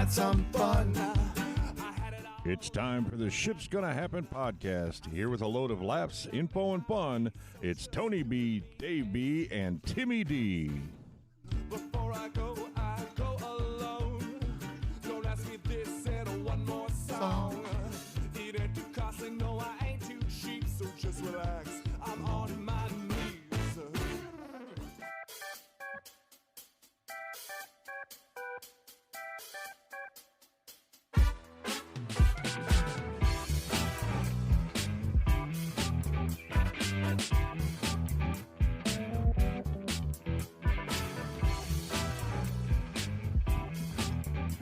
had some fun. It's time for the Ship's Gonna Happen podcast. Here with a load of laughs, info, and fun, it's Tony B, Dave B, and Timmy D. Before I go alone. Don't ask me this and one more song. It ain't too costly, no, I ain't too cheap, so just relax. I'm on my knees.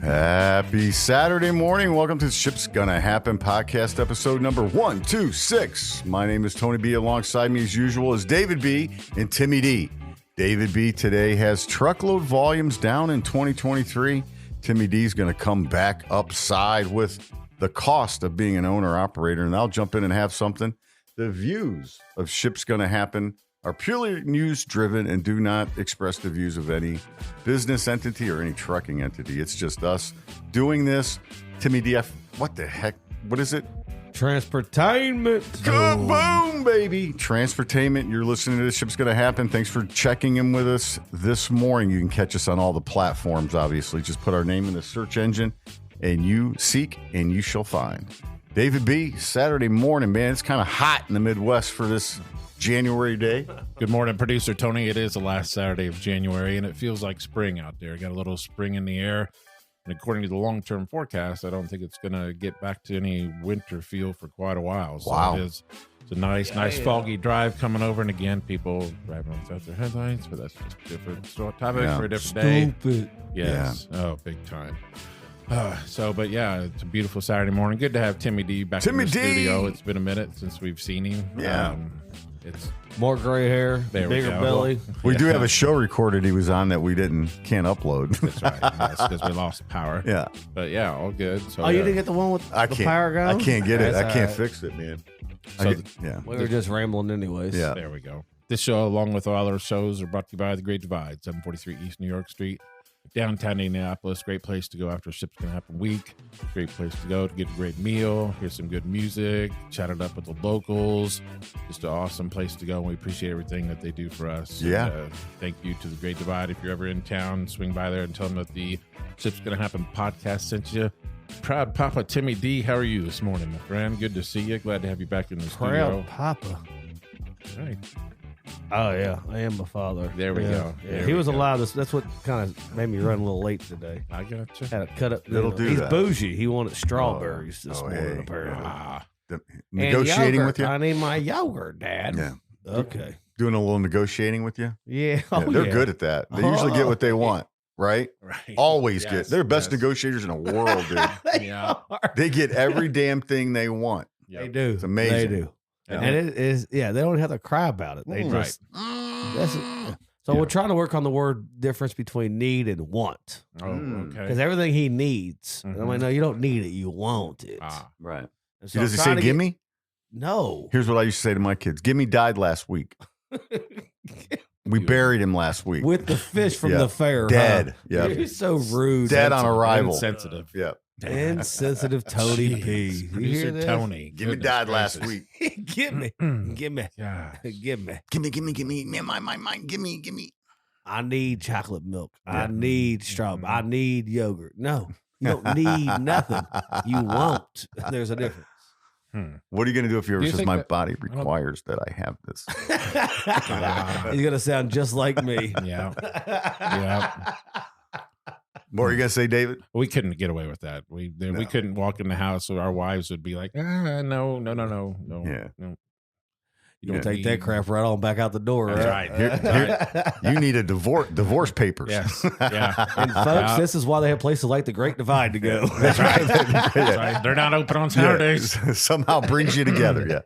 Happy Saturday morning. Welcome to the Ship's Gonna Happen podcast, episode number 126. My name is Tony B. Alongside me, as usual, is David B. and Timmy D. David B. today has truckload volumes down in 2023. Timmy D. is going to come back upside with the cost of being an owner-operator, and I'll jump in and have something. The views of Ship's Gonna Happen are purely news-driven and do not express the views of any business entity or any trucking entity. It's just us doing this. Timmy DF, what the heck? What is it? Transportainment. Good boom, baby. Transportainment. You're listening to This Ship's Gonna Happen. Thanks for checking in with us this morning. You can catch us on all the platforms, obviously. Just put our name in the search engine, and you seek, and you shall find. David B., Saturday morning, man. It's kind of hot in the Midwest for this January day. Good morning, producer Tony. It is the last Saturday of January, and it feels like spring out there. Got a little spring in the air. And according to the long-term forecast, I don't think it's going to get back to any winter feel for quite a while. So Wow. it's a nice foggy drive coming over. And again, people driving without their headlights, but that's just a different topic for a different day. Stupid. Yes. Yeah. Oh, big time. But yeah, it's a beautiful Saturday morning. Good to have Timmy D back Timmy in the D. studio. It's been a minute since we've seen him. Yeah. It's More gray hair, There we bigger go. belly. We do have a show recorded he was on that we can't upload. That's right. That's because we lost power. Yeah. But yeah, all good. So Oh, you didn't get the one with I the can't. power I going? can't get it. That's I can't all right. fix it, man. So Yeah. We were just rambling anyways. Yeah. there we go. This show, along with all our shows, are brought to you by The Great Divide, 743 East New York Street, downtown Indianapolis. Great place to go after Ship's Gonna Happen week. Great place to go to get a great meal, hear some good music, chat it up with the locals. Just an awesome place to go. And we appreciate everything that they do for us. Yeah. And, thank you to The Great Divide. If you're ever in town, swing by there and tell them that the Ship's Gonna Happen podcast sent you. Proud Papa Timmy D, how are you this morning, my friend? Good to see you. Glad to have you back in the studio. Proud Papa. Right. Oh, yeah. I am a father. There we Yeah. go. Yeah. There He we was go. allowed this. That's what kind of made me run a little late today. I got you. Had to cut up. It'll do He's that. bougie. He wanted strawberries this morning, hey. apparently. The- And negotiating yogurt. with you? I need my yogurt, Dad. Yeah. Okay. Doing a little negotiating with you? Yeah. Yeah, Oh, they're yeah. good at that. They usually get what they want, right? Right. Always Yes, get. They're the best yes. negotiators in the world, dude. They Yeah. are. They get every damn thing they want. Yep. They do. It's amazing. They do. Yeah. And it is, yeah, they don't have to cry about it. They Mm. just, so Yeah. we're trying to work on the word difference between need and want. Oh, Mm. okay. Because everything he needs, and I'm Mhm. like, no, you don't need it, you want it. Ah, Right. And so Does I'm it trying say to gimme? get- No. Here's what I used to say to my kids. Gimme died last week. We buried him last week. With the fish from Yeah. the fair. Dead. Huh? Yeah. You're so rude. Dead on arrival. Insensitive. Yeah. Insensitive Tony P. Jeez. You Producer hear this? Tony. Gimme Goodness died last gracious. week. Give me. Give me. Gosh. Give me. Gimme. Man, my, gimme. I need chocolate milk. I Yeah. need strawberry. I need yogurt. No, you don't need nothing. You won't. There's a difference. What are you going to do if you ever Do you says think my that- body requires that I have this? He's gonna sound just like me. Yeah. Yeah. What are you going to say, David? We couldn't get away with that. We couldn't walk in the house, so our wives would be like, no. Yeah. No. You don't Yeah. take that crap right on back out the door, That's right? right. You need a divorce papers. Yes. Yeah. And folks, this is why they have places like the Great Divide to go. That's right. That's right. They're not open on Saturdays. Yeah. Somehow brings you together. Yeah.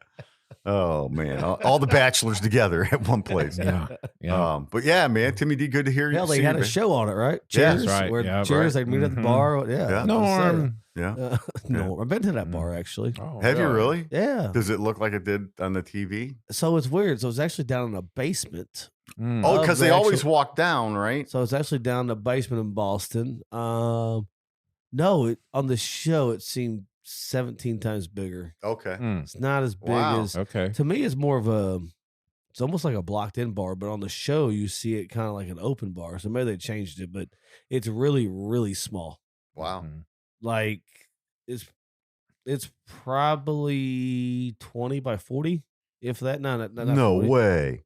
Oh man, all the bachelors together at one place. Yeah. Yeah. But yeah, man, Timmy D, good to hear you. Hell, they see had you, a man. show on it, right? Yeah, Cheers. that's right. Where Yeah, cheers, right. they'd meet at the Mhm. bar. Yeah. Yeah. Norm. Yeah. No, I've been to that bar actually. Oh, Have you really? Yeah. Does it look like it did on the TV? So it's weird. So it's actually down in a basement. Mm. Oh, Of because the they always actual- walk down, right? So it's actually down in the basement in Boston. No, on the show it seemed 17 times bigger. Okay. It's not as big Wow. as. Okay. To me, it's more of a. It's almost like a blocked-in bar, but on the show you see it kind of like an open bar. So maybe they changed it, but it's really, really small. Wow. Like it's probably 20 by 40, if that. Not No 40. way.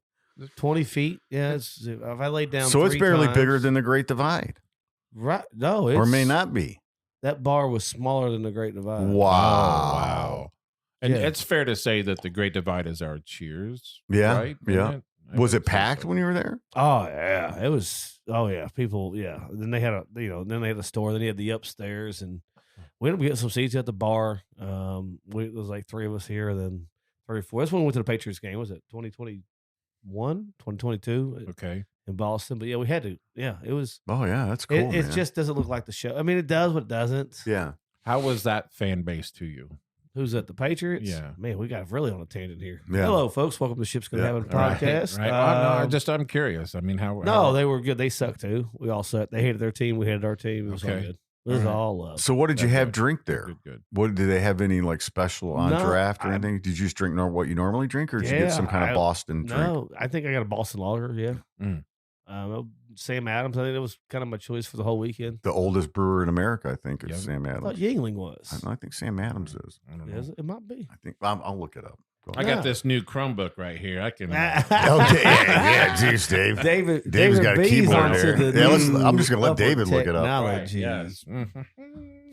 20 feet. Yeah, it's if I laid down. So it's 3 barely times, bigger than the Great Divide, right? No, it's, or may not be. That bar was smaller than the Great Divide. Wow. Wow. And Yeah. it's fair to say that the Great Divide is our Cheers. Yeah, Right? yeah. Isn't it? Was I it would say packed so. when you were there? Oh yeah, it was. Oh yeah, people. Yeah. Then they had then they had a store. Then they had the upstairs, and we ended up getting some seats at the bar. It was like 3 of us here, then 3 or 4. That's when we went to the Patriots game. Was it 2021, 2022 Okay. in Boston? But yeah, we had to. Yeah, it was. Oh yeah, that's cool. It man. just doesn't look like the show. I mean, it does, but it doesn't. yeah. How was that fan base to you? Who's at the Patriots? Yeah. Man, we got really on a tangent here. Yeah. Hello, folks. Welcome to Ship's Gonna Yeah. Happen Podcast. Right. Well, no, I'm curious. I mean, how? No, they were good. They sucked too. We all sucked. They hated their team. We hated our team. It was all Okay. good. It was All right. all love. So what did you That's have good. drink there? Good. What did they have any like special on No, draft or I- anything? Did you just drink what you normally drink, or did you get Yeah, some kind of Boston drink? No, I think I got a Boston Lager. Yeah. Mm. Sam Adams. I think that was kind of my choice for the whole weekend. The oldest brewer in America, I think, is Yeah. Sam I thought Adams. Yingling was. I think Sam Adams is. I don't know. Is it? It might be. I think I'll look it up. Go I ahead. got this new Chromebook right here. I can. Okay, yeah, geez, Dave. David's David's got a B's keyboard onto there. the Yeah, let's- new I'm just gonna let upper David look it up. Right, technology. yes.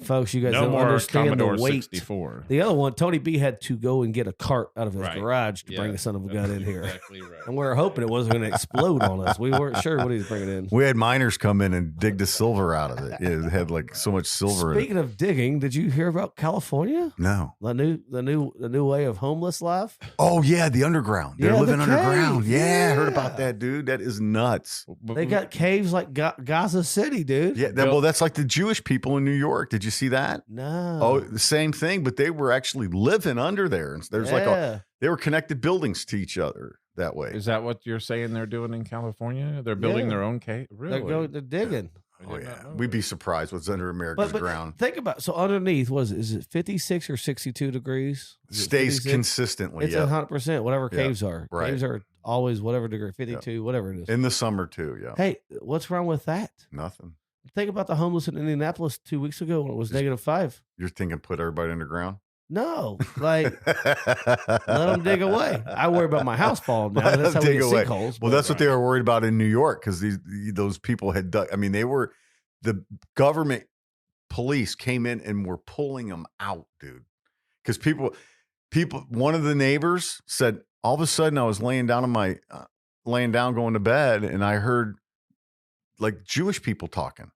Folks, you guys No don't more understand Commodore the weight. 64. The other one, Tony B had to go and get a cart out of his Right. garage to bring Yeah, the son of a gun in here. Exactly right. And we were hoping it wasn't going to explode on us. We weren't sure what he was bringing in. We had miners come in and dig the silver out of it. It had like so much silver Speaking of digging, did you hear about California? in it. No. The new way of homeless life? Oh yeah, the underground. They're Yeah, the living underground. cave. Yeah, I heard about Yeah. that, dude. That is nuts. They got caves like Gaza City, dude. Yeah, well, that's like the Jewish people in New York. Did you see that? No. Oh, the same thing, but they were actually living under there. And there's like they were connected buildings to each other that way. Is that what you're saying they're doing in California? They're building Yeah. their own cave? Really? They're digging. I Oh did not yeah, know we'd that. be surprised what's under America's But ground. think about so underneath is it 56 or 62 degrees? Is it Stays 56? consistently. It's Yeah, 100%. Whatever Yeah, caves are. right. Caves are always whatever degree, 52, whatever it is. in the summer too. Yeah, Hey, what's wrong with that? nothing. Think about the homeless in Indianapolis 2 weeks ago when it was Just- -5. You're thinking put everybody underground? No, like let them dig away. I worry about my house falling down. Let That's how them we dig get away. sinkholes. Well, but- that's what they were worried about in New York because those people had dug. I mean, the government police came in and were pulling them out, dude. Because people, one of the neighbors said, all of a sudden I was laying down going to bed, and I heard like Jewish people talking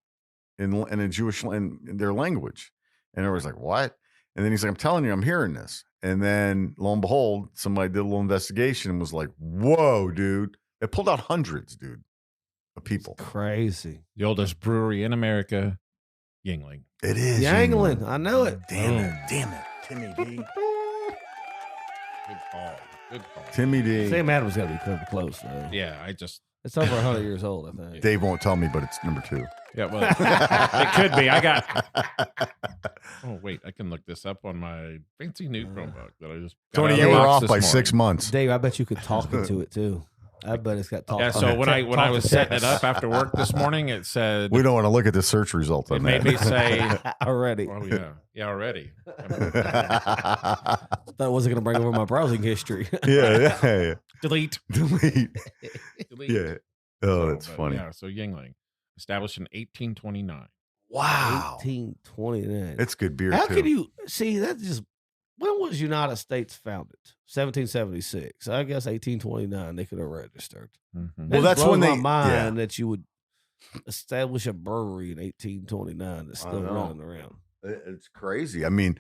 in a Jewish in their language, and everyone's like, "What?" And then he's like, "I'm telling you, I'm hearing this." And then lo and behold, somebody did a little investigation and was like, "Whoa, dude!" They pulled out hundreds, dude, of people. crazy. The oldest brewery in America, Yingling. It is Yangling. I know it. Damn it, Timmy D. Good call. Good call. Timmy D. Sam Adams got to be pretty close, though. Yeah, I just. It's over 100 years old, I think. Dave won't tell me, but it's number 2. Yeah, well, it could be. I got. Oh wait, I can look this up on my fancy new Chromebook that I just. got out Tony, of you the were box off this by morning. 6 months. Dave, I bet you could talk into it, too. I bet it's got talk. Yeah, so when I was setting it up after work this morning, it said We don't want to look at the search results on it made that. me say, already. "Oh yeah, already." Thought I wasn't going to bring over my browsing history. yeah. Delete. Delete. Delete. Yeah. Oh, So, that's but funny. Yeah, so Yingling, established in 1829. Wow. 1829. It's good beer, How too. can you see that? Just when was United States founded? 1776. I guess 1829. They could have registered. Mhm. Well, That that's blows when my they- mind that you would establish a brewery in 1829 that's I still know. running around. It's crazy. I mean,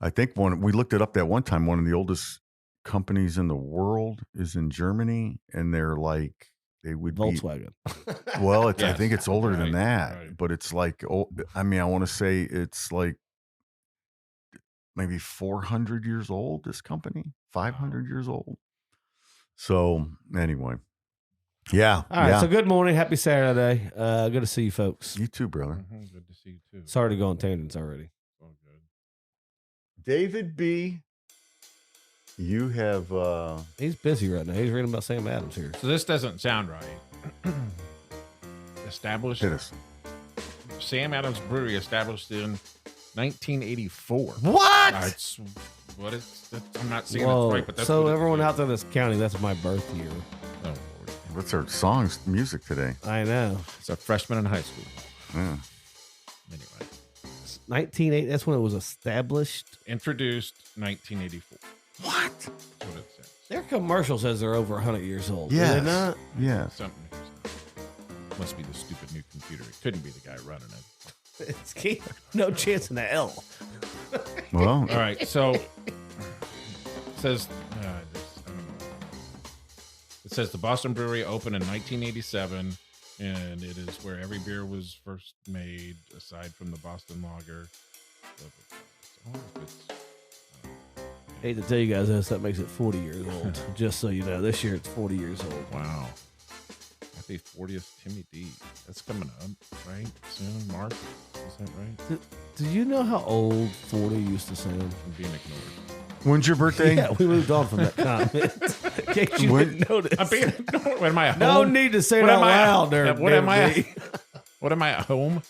I think we looked it up that one time. One of the oldest companies in the world is in Germany, and they're like, they would Volkswagen. be, well, I Yes. think it's older than Right, that, right. but it's like, I mean, I want to say it's like maybe 400 years old, this company, 500 years old. So anyway, Yeah. All right. yeah. So good morning. Happy Saturday. Good to see you folks. You too, brother. Good to see you too. Sorry to go on tangents already. All good. David B., you have He's busy right now. He's reading about Sam Adams here. So this doesn't sound right. Established. hit us. Sam Adams Brewery established in 1984. What? It's what it's. I'm not saying Whoa. it's right, but that's So what everyone it out there that's counting, that's my birth year. Oh, Lord. What's our songs music today? I know. It's a freshman in high school. Yeah. Anyway, 1980. That's when it was established. introduced 1984. What? That's what it says. Their commercial says they're over 100 years old. Yes. Do they not? Yes. Something. Must be the stupid new computer. It couldn't be the guy running it. It's no chance in the L. Well, All right, so it says I don't know. It says the Boston Brewery opened in 1987, and it is where every beer was first made, aside from the Boston Lager. Hate to tell you guys this, that makes it 40 years old. Just so you know, this year it's 40 years old. Wow. Happy 40th Timmy D. That's coming up, right? Soon, March. Is that right? Do you know how old 40 used to sound? I'm being ignored. when's your birthday? Yeah, we moved on from that comment. In case you didn't notice. I'm being ignored. Am I at No home? need to say it What out am I- loud there. What am I? David B. What am I at home?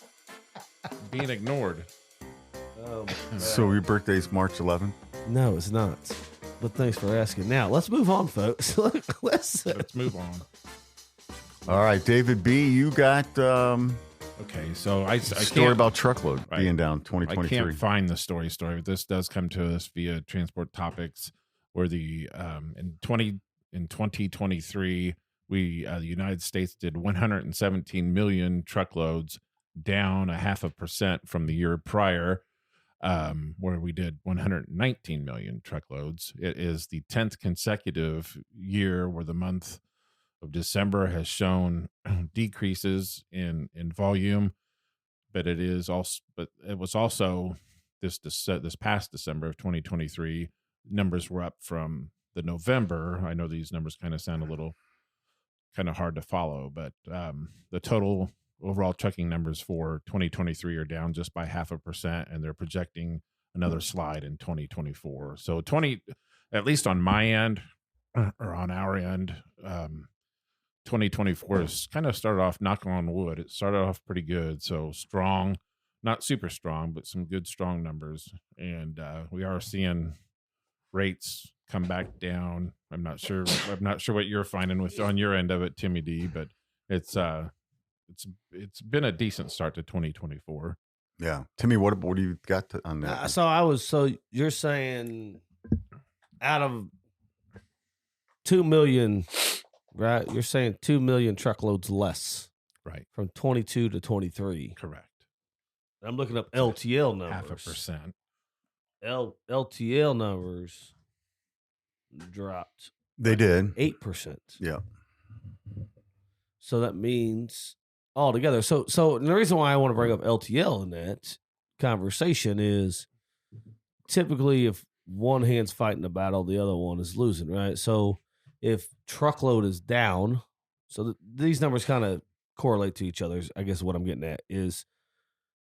Being ignored. So your birthday's March 11th? No, it's not. But thanks for asking. Now, let's move on, folks. Let's Let's move on. All right, David B., you got Okay, so I story can't, about Truckload Right. being down I 2023. can't find the story, but this does come to us via Transport Topics, where the in 2023 we the United States did 117 million truckloads, down 0.5% from the year prior, where we did 119 million truckloads. It is the 10th consecutive year where the month of December has shown decreases in volume, but it was also this past December of 2023, numbers were up from the November. I know these numbers kind of sound a little kind of hard to follow, but the total overall trucking numbers for 2023 are down just by 0.5%, and they're projecting another slide in 2024. So at least on my end or on our end, 2024 has kind of started off, knock on wood, it started off pretty good. So strong, not super strong, but some good strong numbers. And we are seeing rates come back down. I'm not sure what you're finding on your end of it, Timmy D, but it's been a decent start to 2024. Yeah. Timmy, what do you got on that? So you're saying out of 2 million, right? You're saying 2 million truckloads less, Right. from 22 to 23. Correct. I'm looking up LTL numbers. 0.5%. LTL numbers dropped They did. 8%. Yeah. So that means altogether. So the reason why I want to bring up LTL in that conversation is typically if one hand's fighting a battle, the other one is losing, right? So if truckload is down, so these numbers kind of correlate to each other, I guess what I'm getting at is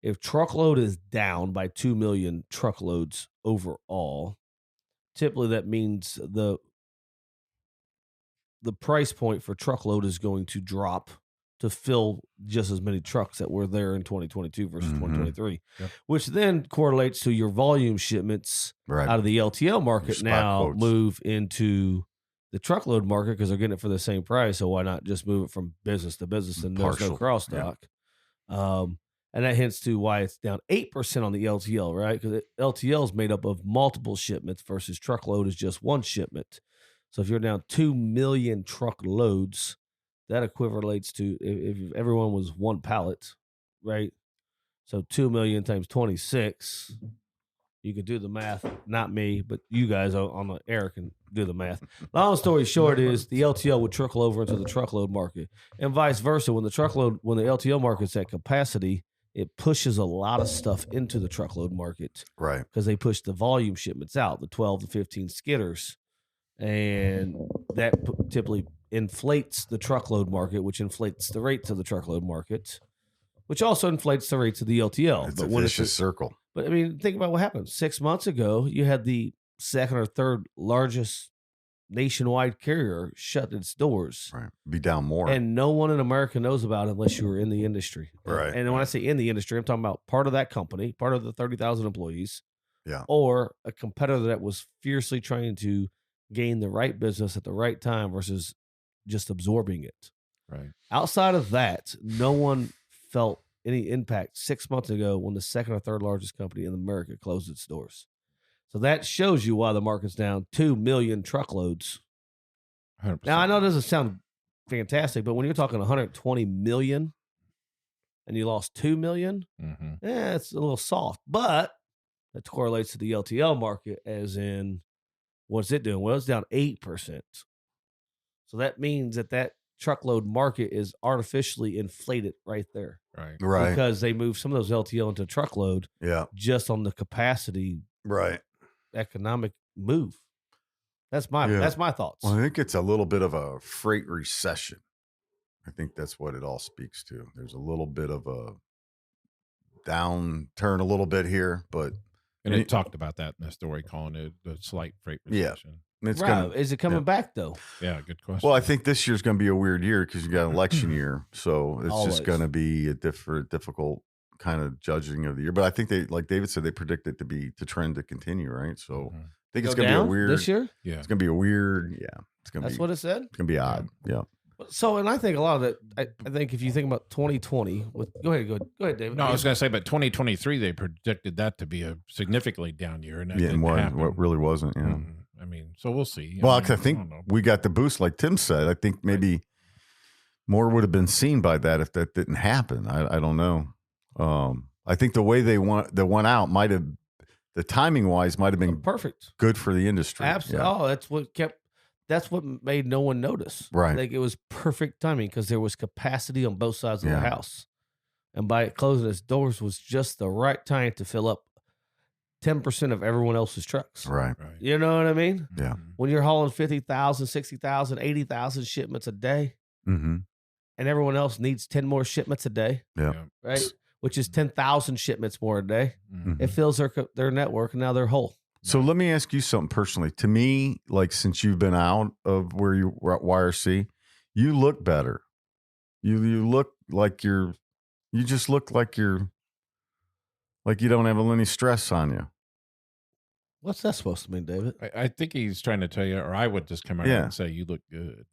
if truckload is down by 2 million truckloads overall, typically that means the price point for truckload is going to drop to fill just as many trucks that were there in 2022 versus 2023, Yep. which then correlates to your volume shipments Right. out of the LTL market spot now quotes. move into the truckload market because they're getting it for the same price. So why not just move it from business to business and there's no Partial, cross yeah. dock? And that hints to why it's down 8% on the LTL, right? Because LTL is made up of multiple shipments versus truckload is just one shipment. So if you're down 2 million truckloads, that equivalates to if everyone was one pallet, right? So 2 million times 26. You can do the math. Not me, but you guys on the air can do the math. Long story short is the LTL would trickle over into the truckload market, and vice versa. When the LTL market's at capacity, it pushes a lot of stuff into the truckload market Right. because they push the volume shipments out, the 12 to 15 skidders, and that typically inflates the truckload market, which inflates the rates of the truckload market, which also inflates the rates of the LTL. It's a vicious circle. But I mean, think about what happened 6 months ago. You had the second or third largest nationwide carrier shut its doors, Right. Be down more. and no one in America knows about it unless you were in the industry. Right. And when I say in the industry, I'm talking about part of that company, part of the 30,000 employees, Yeah. or a competitor that was fiercely trying to gain the right business at the right time versus just absorbing it. Right. Outside of that, no one felt any impact 6 months ago when the second or third largest company in America closed its doors. So that shows you why the market's down 2 million truckloads. 100%. Now, I know it doesn't sound fantastic, but when you're talking 120 million and you lost 2 million, it's a little soft. But that correlates to the LTL market, as in, what's it doing? Well, it's down 8%. So that means that truckload market is artificially inflated right there. Right. Right. Because they moved some of those LTL into truckload Yeah. just on the capacity Right. economic move. That's my thoughts. Well, I think it's a little bit of a freight recession. I think that's what it all speaks to. There's a little bit of a downturn a little bit here, but And it talked about that in the story, calling it a slight freight recession. it's right. gonna. Is it coming back though? Yeah, good question. Well, I think this year's going to be a weird year because you got an election year, so it's Always. just going to be a difficult kind of judging of the year. But I think they, like David said, they predict it to trend to continue, right? So I think it's Go going to be a down weird this year. yeah. It's going to be a weird. Yeah, it's going to That's be. what it said. It's going to be odd. Yeah. So, and I think a lot of that. I think if you think about 2020, go ahead, David. No, I was going to say, but 2023, they predicted that to be a significantly down year. And that Yeah, and didn't happen. what really wasn't. Yeah. I mean, so we'll see. Well, I 'cause I think don't know. we got the boost, like Tim said. I think maybe more would have been seen by that if that didn't happen. I don't know. I think the way they went out might have, the timing wise, might have been perfect. good for the industry. Absolutely. Yeah. Oh, that's what made no one notice. Right. Like it was perfect timing because there was capacity on both sides of the Yeah. house. And by it closing its doors was just the right time to fill up 10% of everyone else's trucks. Right. Right. You know what I mean? Yeah. When you're hauling 50,000, 60,000, 80,000 shipments a day, Mm-hmm. and everyone else needs 10 more shipments a day, Yeah. right? Which is 10,000 shipments more a day. Mhm. It fills their network, and now they're whole. So let me ask you something personally. To me, like since you've been out of where you were at YRC, you look better. You look like you just look like you don't have any stress on you. What's that supposed to mean, David? I think he's trying to tell you, or I would just come out Yeah. and say, you look good.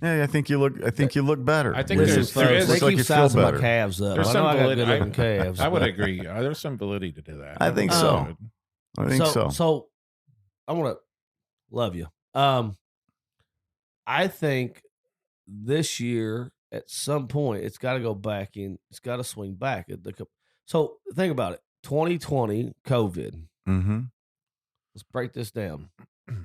Yeah, I think you look better. I think You there's- just there is- look They like keep you feel sizing my better. calves up. There's I know some I got validity. good looking calves. I would but- agree. There's some validity to do that. I think That so. looks good. I think so. So I want to love you. I think this year at some point it's got to go back in. It's got to swing back. So think about it. 2020 COVID. Mm-hmm. Let's break this down.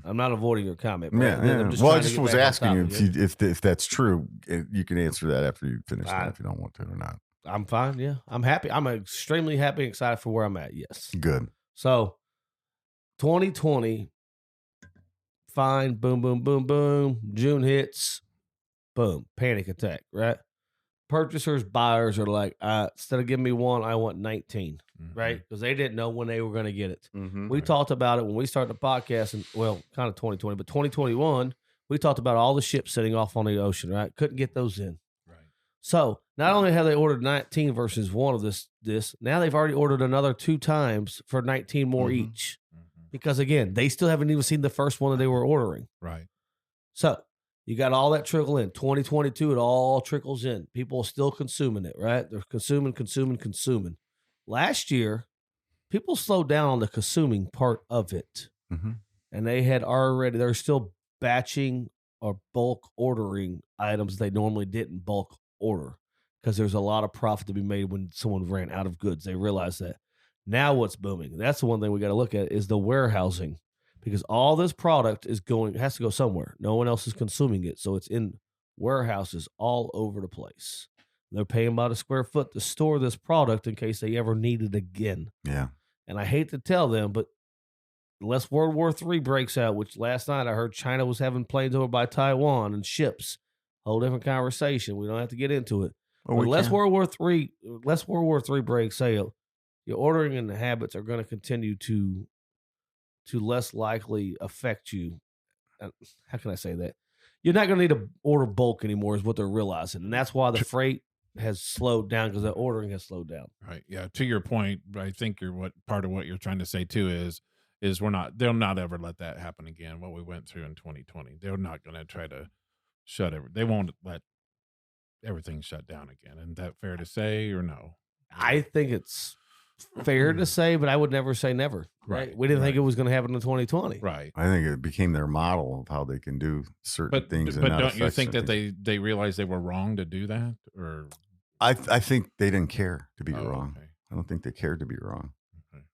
I'm not avoiding your comment. But Yeah, I'm yeah. just Well, I trying to just get was back on asking you topic. if that's true. You can answer that after you finish that Fine. if you don't want to or not. I'm fine. Yeah, I'm happy. I'm extremely happy and excited for where I'm at. Yes. Good. So 2020, fine. Boom, boom, boom, boom. June hits. Boom. Panic attack, right? Purchasers, buyers are like, instead of giving me one, I want 19, right? Because they didn't know when they were going to get it. Mm-hmm. We talked about it when we started the podcast, and well, kind of 2020, but 2021, we talked about all the ships sitting off on the ocean, right? Couldn't get those in. Right. So not only have they ordered 19 versus one of this, now they've already ordered another 2 times for 19 more Mhm. each. Because again, they still haven't even seen the first one that they were ordering. Right. So you got all that trickle in. 2022, it all trickles in. People are still consuming it, right? They're consuming. Last year, people slowed down on the consuming part of it. Mm-hmm. And they're still batching or bulk ordering items they normally didn't bulk order because there's a lot of profit to be made when someone ran out of goods. They realize that. Now what's booming? That's the one thing we got to look at is the warehousing. Because all this product has to go somewhere. No one else is consuming it. So it's in warehouses all over the place. They're paying by the square foot to store this product in case they ever need it again. Yeah. And I hate to tell them, but unless World War III breaks out, which last night I heard China was having planes over by Taiwan and ships Whole different conversation. We don't have to get into it. Oh, But we less can. World War III break sale. Your ordering and the habits are going to continue to less likely affect you. How can I say that? You're not going to need to order bulk anymore, is what they're realizing, and that's why the freight has slowed down because the ordering has slowed down. Right. Yeah. To your point, I think part of what you're trying to say too is they'll not ever let that happen again. What we went through in 2020, they're not going to try to they won't let everything shut down again. Isn't that fair to say or no? I think it's fair to say, but I would never say never. Right? We didn't think it was going to happen in 2020. Right. I think it became their model of how they can do certain things. But not don't you affect think that certain they realized they were wrong to do that? Or I think they didn't care to be wrong. Okay. I don't think they cared to be wrong. Okay.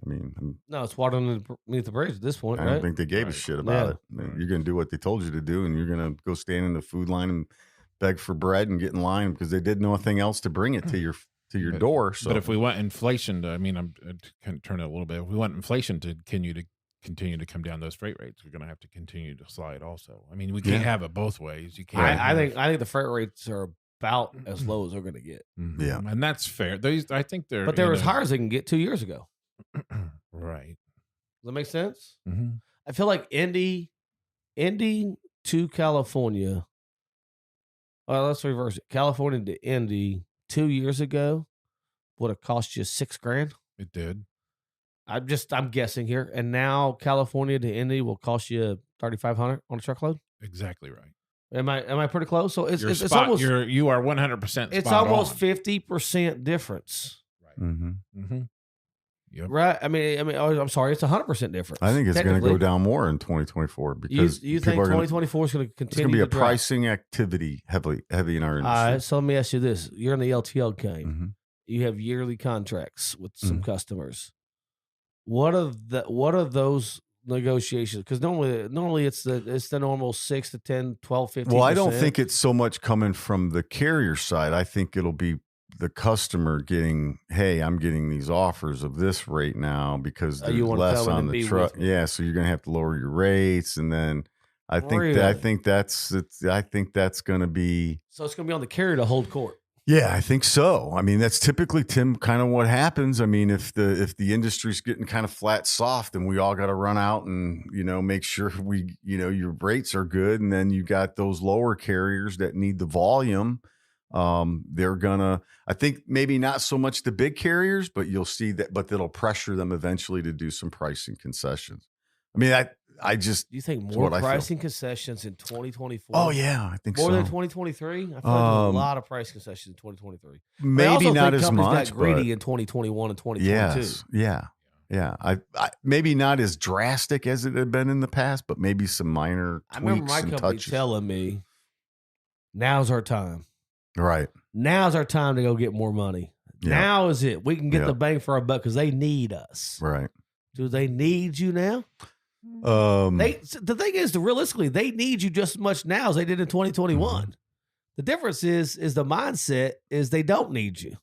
I mean, No, it's water underneath the bridge at this point, I right? don't think they gave a Right. shit about Yeah. it. I mean, you're going to do what they told you to do, and you're going to go stand in the food line and beg for bread and get in line because they did nothing else to bring it to your door. So, but if we want inflation to, I'm kind of turn it a little bit. If we want inflation to continue to come down those freight rates, we're going to have to continue to slide also. I mean, we can't have it both ways. You can't. I think the freight rates are about as low as they're going to get. Mhm. Yeah. And that's fair. I think they're, But they're as high as they can get 2 years ago. Right. Does that make sense? Mm-hmm. I feel like Indy to California. Well, let's reverse it. California to Indy 2 years ago would have cost you $6,000. It did. I'm guessing here. And now California to Indy will cost you $3,500 on a truckload. Exactly right. Am I pretty close? So it's almost almost you are 100%. it's spot almost on. 50% difference. Right. Mhm. Mm-hmm. Yep. Right? I mean, I'm sorry, it's 100% difference. I think it's going to go technically. down more in 2024 because You people think are gonna- 2024 is going to it's going continue to be a to drop? pricing activity heavy in our All industry. right, so let me ask you this: you're in the LTL game. Mhm. You have yearly contracts with some Mhm. customers. What are those negotiations? Because normally it's the normal 6 to 10, 12, 15%. Well, I don't think it's so much coming from the carrier side. I think it'll be the customer getting, hey, I'm getting these offers of this rate now because there's you wanna less come in on and the be truck. with me. Yeah, so you're going to have to lower your rates, and then I think Really? I think that's going to be. so. It's going to be on the carrier to hold court. Yeah, I think so. I mean, that's typically, Tim, kind of what happens. I mean, if the industry's getting kind of flat soft, then we all got to run out and, make sure your rates are good. And then you got those lower carriers that need the volume. They're gonna, I think maybe not so much the big carriers, but you'll see that, but that'll pressure them eventually to do some pricing concessions. I mean, I just, Do you think That's more what I feel. pricing concessions in 2024? oh yeah, I think More so. than 2023? I feel like there's a Um, lot of price concessions in 2023. But I also Maybe not think as companies much, got greedy but in 2021 and 2022. yes, yeah. I maybe not as drastic as it had been in the past, but maybe some minor I remember tweaks my and company touches. telling me, now's our time. Right. Now's our time to go get more money. Yeah. Now is it. We can get Yeah. the bang for our buck because they need us. Right. Do they need you now? The thing is, realistically, they need you just as much now as they did in 2021. Mm-hmm. The difference is the mindset is they don't need you.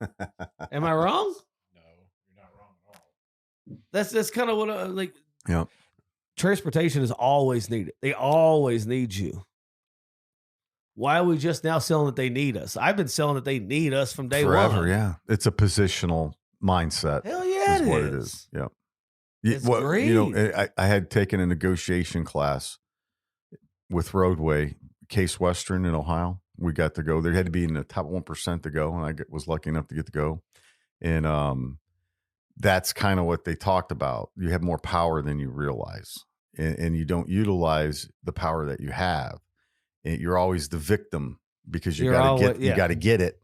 Am I wrong? No, you're not wrong at all. That's kind of what I like. Yeah. Transportation is always needed. They always need you. Why are we just now selling that they need us? I've been selling that they need us from day Forever, one. yeah. It's a positional mindset. Hell yeah, is what it it is. is. Yeah. It's great. I had taken a negotiation class with Roadway, Case Western in Ohio. We got to go. There had to be in the top 1% to go, and I was lucky enough to get to go. And that's kind of what they talked about. You have more power than you realize, and you don't utilize the power that you have. And you're always the victim because you got to get it.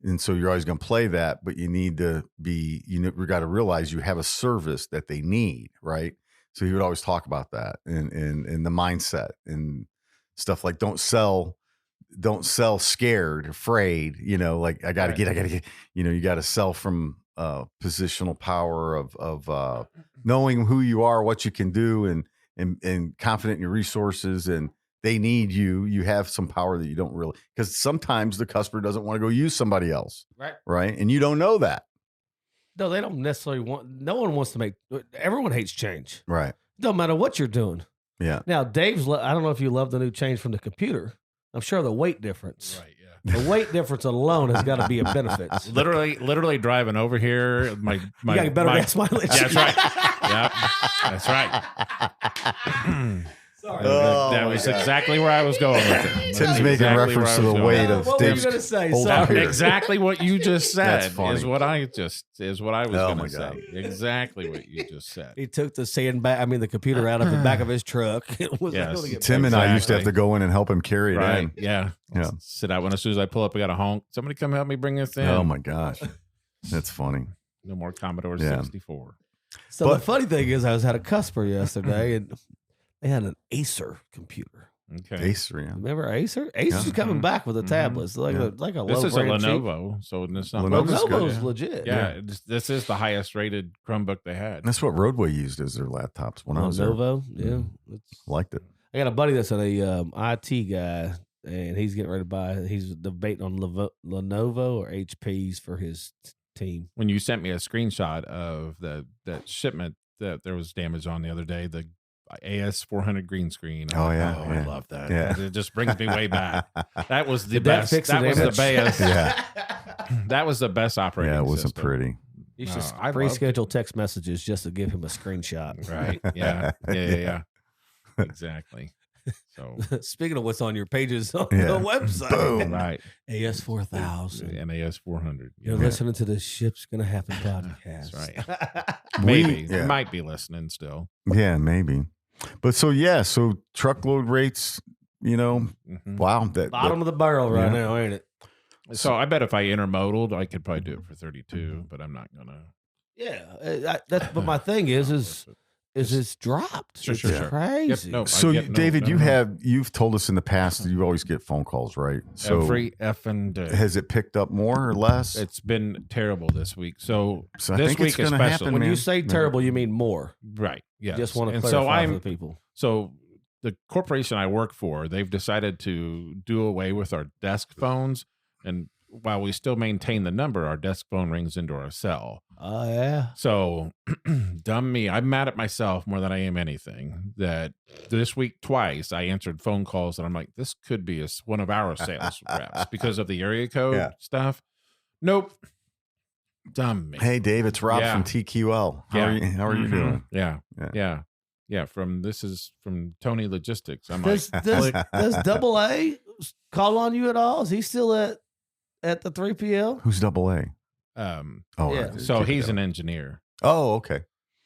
And so you're always going to play that, but you need to be, you got to realize you have a service that they need, right? So he would always talk about that and the mindset and stuff like don't sell scared, afraid, like I got to get, you got to sell from positional power of knowing who you are, what you can do and confident in your resources, and they need you. You have some power that you don't really, because sometimes the customer doesn't want to go use somebody else. Right. And you don't know that. No, they don't necessarily want, no one wants to everyone hates change. Right. Don't matter what you're doing. Yeah. Now, I don't know if you love the new change from the computer. I'm sure the weight difference. Right. Yeah. The weight difference alone has got to be a benefit. Literally driving over here. My You got better gas mileage. Yeah, that's right. Yep, that's right. Sorry. That was exactly where I was going with it. Tim's making reference to the weight of What were you Dave's gonna say? whole Sorry. career. Exactly what you just That's said funny. is what I was Oh going my to say. God. Exactly what you just said. He took the computer out of the back of his truck. It was Yes. gonna get Tim and I used to have Exactly. to go in and help him carry it Right. in. Yeah. Yeah. Sit out when as soon as I pull up, I got a honk. Somebody come help me bring this in. Oh my gosh, that's funny. No more Commodore Yeah. 64. So But- the funny thing is, I was at a customer yesterday, and they had an Acer computer. Okay. Acer, yeah. Remember Acer? Acer's Yeah. coming back with the tablets, like Yeah. a This low is a brand cheap. Lenovo, so it's not Lenovo's good, Lenovo's yeah. legit. Yeah, this is the highest rated Chromebook they had. That's what Roadway used as their laptops when I was there. Lenovo. Yeah, It's- Liked it. I got a buddy that's a IT guy, and he's getting ready to buy. He's debating on Lenovo or HP's for his team. When you sent me a screenshot of that shipment that there was damage on the other day, the AS400 green screen. Oh, yeah, I yeah. love that. Yeah. It just brings me way back. That was the Did that best. fix That the was the damage? best. Yeah. That was the best operating. Yeah, it wasn't system. pretty. You No, should I love- pre-schedule text messages just to give him a screenshot. Right. Yeah. Yeah. Exactly. So Speaking of what's on your pages on Yeah. the website, Boom. right. AS4000. And AS400. You're listening to the Ship's Gonna Happen podcast. That's right. We- Maybe. yeah. Might be listening still. Yeah, maybe. But so truckload rates, Mhm. wow. That, Bottom of the barrel right Yeah. now, ain't it? So I bet if I intermodaled, I could probably do it for 32, but I'm not gonna. Yeah, that's. But my thing is it's dropped. Sure, It's sure, sure. crazy. Yep, no, So, I get- no, David, no, no. you've told us in the past that you always get phone calls, right? So Every effing day. has it picked up more or less? It's been terrible this week. So, So I this think week it's gonna especially. happen, When man. you say Yeah. terrible, you mean more. Right. Yeah. Just want to and clarify so I'm for the people. so the corporation I work for, they've decided to do away with our desk phones, and while we still maintain the number, our desk phone rings into our cell. Oh yeah. So, dumb me. I'm mad at myself more than I am anything. That this week twice I answered phone calls, and I'm like, this could be one of our sales reps because of the area code Yeah. stuff. Nope. Dumb me. Hey, Dave, it's Rob Yeah. from TQL. How Yeah. are you? How are you Mhm. doing? Yeah. Yeah. Yeah. Yeah. This is from Tony Logistics. I'm like, Does Double A call on you at all? Is he still at the 3PL? Who's Double A? Oh, Yeah. right. so he's an engineer. Oh, okay.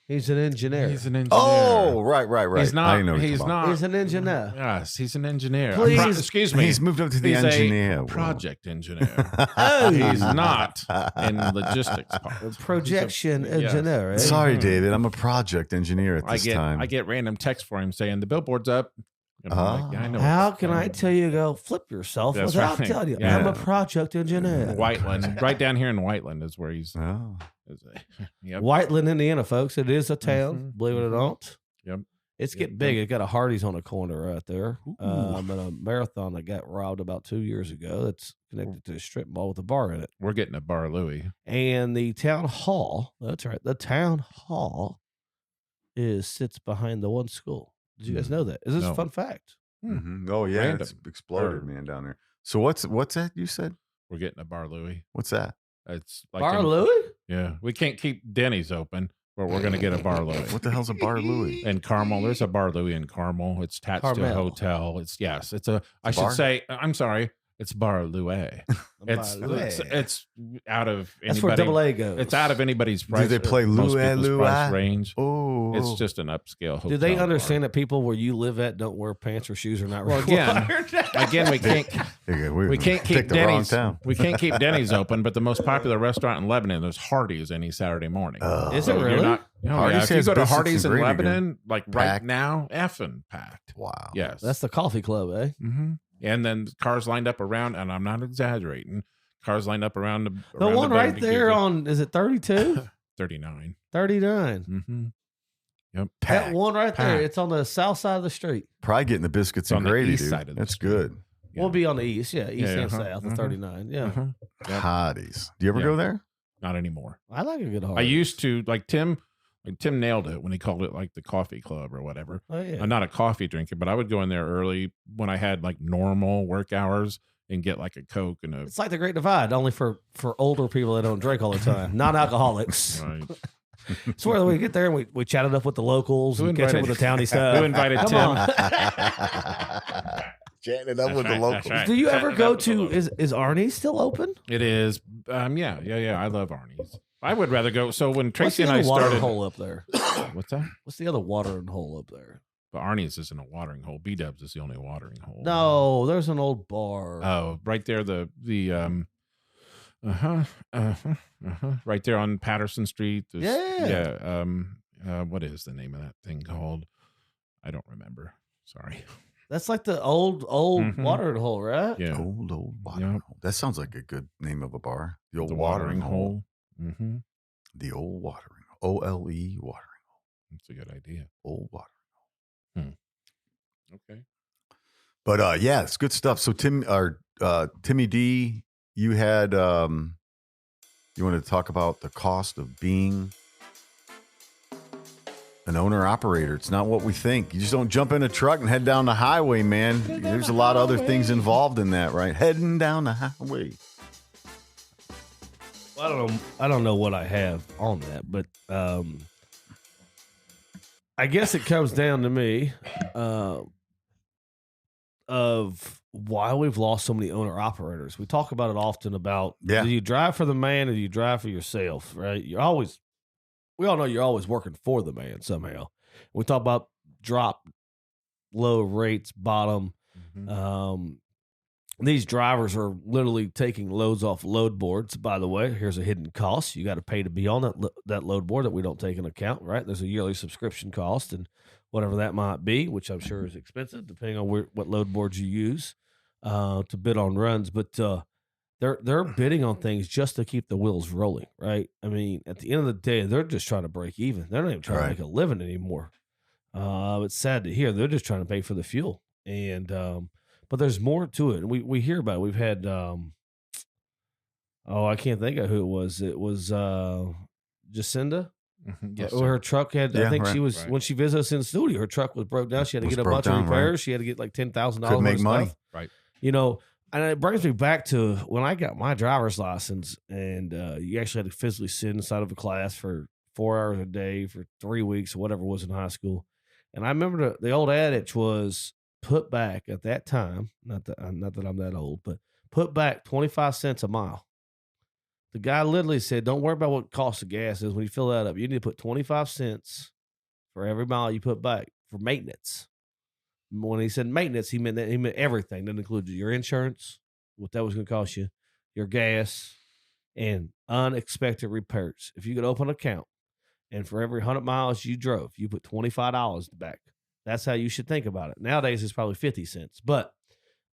He's an engineer. He's an engineer. Oh, right. He's not. I know what you're He's talking about. not. He's an engineer. Yes, he's an engineer. Please. Excuse me. He's moved up to the He's engineer. a project engineer. Oh. He's not in logistics part. Projection He's a- yes. engineer. Eh? Sorry, David. I'm a project engineer at this time. I get random texts for him saying the billboard's up. And I'm like, yeah, I know. How can I tell you to go flip yourself That's without right. telling you? Yeah. I'm a project engineer. Whiteland, right down here in Whiteland is where he's. Oh. Yep. Whiteland, Indiana, folks. It is a town, Mhm. believe it or not. Yep. It's Yep. getting big. It got a Hardee's on the corner right there. Ooh. And a marathon that got robbed about 2 years ago. That's connected to a strip mall with a bar in it. We're getting a Bar Louie. And the town hall, that's right, the town hall sits behind the one school. Did you guys know that? Is this No. a fun fact? Mhm. Oh, yeah. Random. It's exploded, Or- man, down there. So what's that you said? We're getting a Bar Louie. What's that? It's like Bar in- Louie? Yeah, we can't keep Denny's open, but we're gonna get a Bar Louie. What the hell's a Bar Louie? In Carmel, there's a Bar Louie in Carmel. It's attached to a Carmel. hotel. It's it's a. I a should bar? say. I'm sorry. It's Bar Louie. It's Bar Louie. it's out of That's where anybody. Double A goes. It's out of anybody's price. they play most Louie, people's price Louie? range. Oh. It's just an upscale hotel. Do they bar. understand that people where you live at don't wear pants or shoes are not Well, required? Again, we can't. Okay, We can't keep picked the wrong Denny's. town. We can't keep Denny's open, but the most popular restaurant in Lebanon is Hardee's any Saturday morning. Is So it you're really? not- oh, yeah. Hardee's If you has go to biscuits Hardee's and in gravy, Lebanon, like right packed. now, effing packed. Wow. Yes, That's the coffee club, eh? hmm And then cars lined up around, and I'm not exaggerating. Cars lined up around The around one the right barbecue there pit. on, is it 32? 39. 39. Mm-hmm. Yep. That Packed. one right there, Packed. it's on the south side of the street. Probably getting the biscuits It's and on the gravy, east dude. side of the That's street. good. Yeah. We'll be on the east, yeah, east Yeah, and uh-huh, south of uh-huh. 39. Yeah, Uh-huh. Yep. Hotties. Do you ever Yeah. go there? Not anymore. I like a good heart. I used to like Tim. Like Tim nailed it when he called it like the coffee club or whatever. Oh yeah. I'm not a coffee drinker, but I would go in there early when I had like normal work hours and get like a Coke and a. It's like the Great Divide, only for older people that don't drink all the time, non-alcoholics. Right. It's where we get there and we chat it up with the locals Who and catch up invited- with the townie stuff. Who invited Come Tim? on. Chatting it up That's with the right, locals. that's right. Do you Chatting ever it go up with the to locals. is Arnie's still open? It is. Yeah. I love Arnie's. I would rather go. So when What's Tracy the and I other watering started, hole up there? what's that? What's the other watering hole up there? But Arnie's isn't a watering hole. B Dubs is the only watering hole. No, there's an old bar. Oh, right there. Right there on Patterson Street. Yeah. What is the name of that thing called? I don't remember. Sorry. That's like the old Mhm. watering hole, right? Yeah. Old watering Yep. hole. That sounds like a good name of a bar. The old The watering hole. Mm-hmm. The old watering hole. OLE watering hole. That's a good idea. Old watering. Okay. But yeah, it's good stuff. So Timmy D, you had you wanted to talk about the cost of being an owner operator. It's not what we think. You just don't jump in a truck and head down the highway, man. There's a lot of other things involved in that, right? Heading down the highway. Well, I don't know what I have on that, but I guess it comes down to me of why we've lost so many owner operators. We talk about it often about Yeah. do you drive for the man or do you drive for yourself, right? We all know you're always working for the man somehow. We talk about drop, low rates, bottom. Mhm. These drivers are literally taking loads off load boards. By the way, here's a hidden cost. You got to pay to be on that load board that we don't take into account, right? There's a yearly subscription cost and whatever that might be, which I'm sure is expensive depending on what load boards you use to bid on runs. But they're bidding on things just to keep the wheels rolling, right? I mean, at the end of the day, they're just trying to break even. They're not even trying Right. to make a living anymore. It's sad to hear. They're just trying to pay for the fuel. And but there's more to it. And we hear about it. We've had I can't think of who it was. It was Jacinda. Mhm. Yes, Or sir. her truck had, I Yeah, think right. she was, Right. when she visited us in the studio, her truck was broke down. She had to Was get a broke bunch down, of right. repairs. She had to get like $10,000. Couldn't make worth of money. stuff. Right. You know, and it brings me back to when I got my driver's license and you actually had to physically sit inside of a class for 4 hours a day for 3 weeks or whatever it was in high school. And I remember the old adage was put back at that time, not that I'm that old, but put back 25 cents a mile. The guy literally said, don't worry about what cost of gas is when you fill that up. You need to put 25 cents for every mile you put back for maintenance. When he said maintenance, he meant everything. That included your insurance, what that was going to cost you, your gas, and unexpected repairs. If you could open an account and for every 100 miles you drove, you put $25 back. That's how you should think about it. Nowadays, it's probably 50 cents. But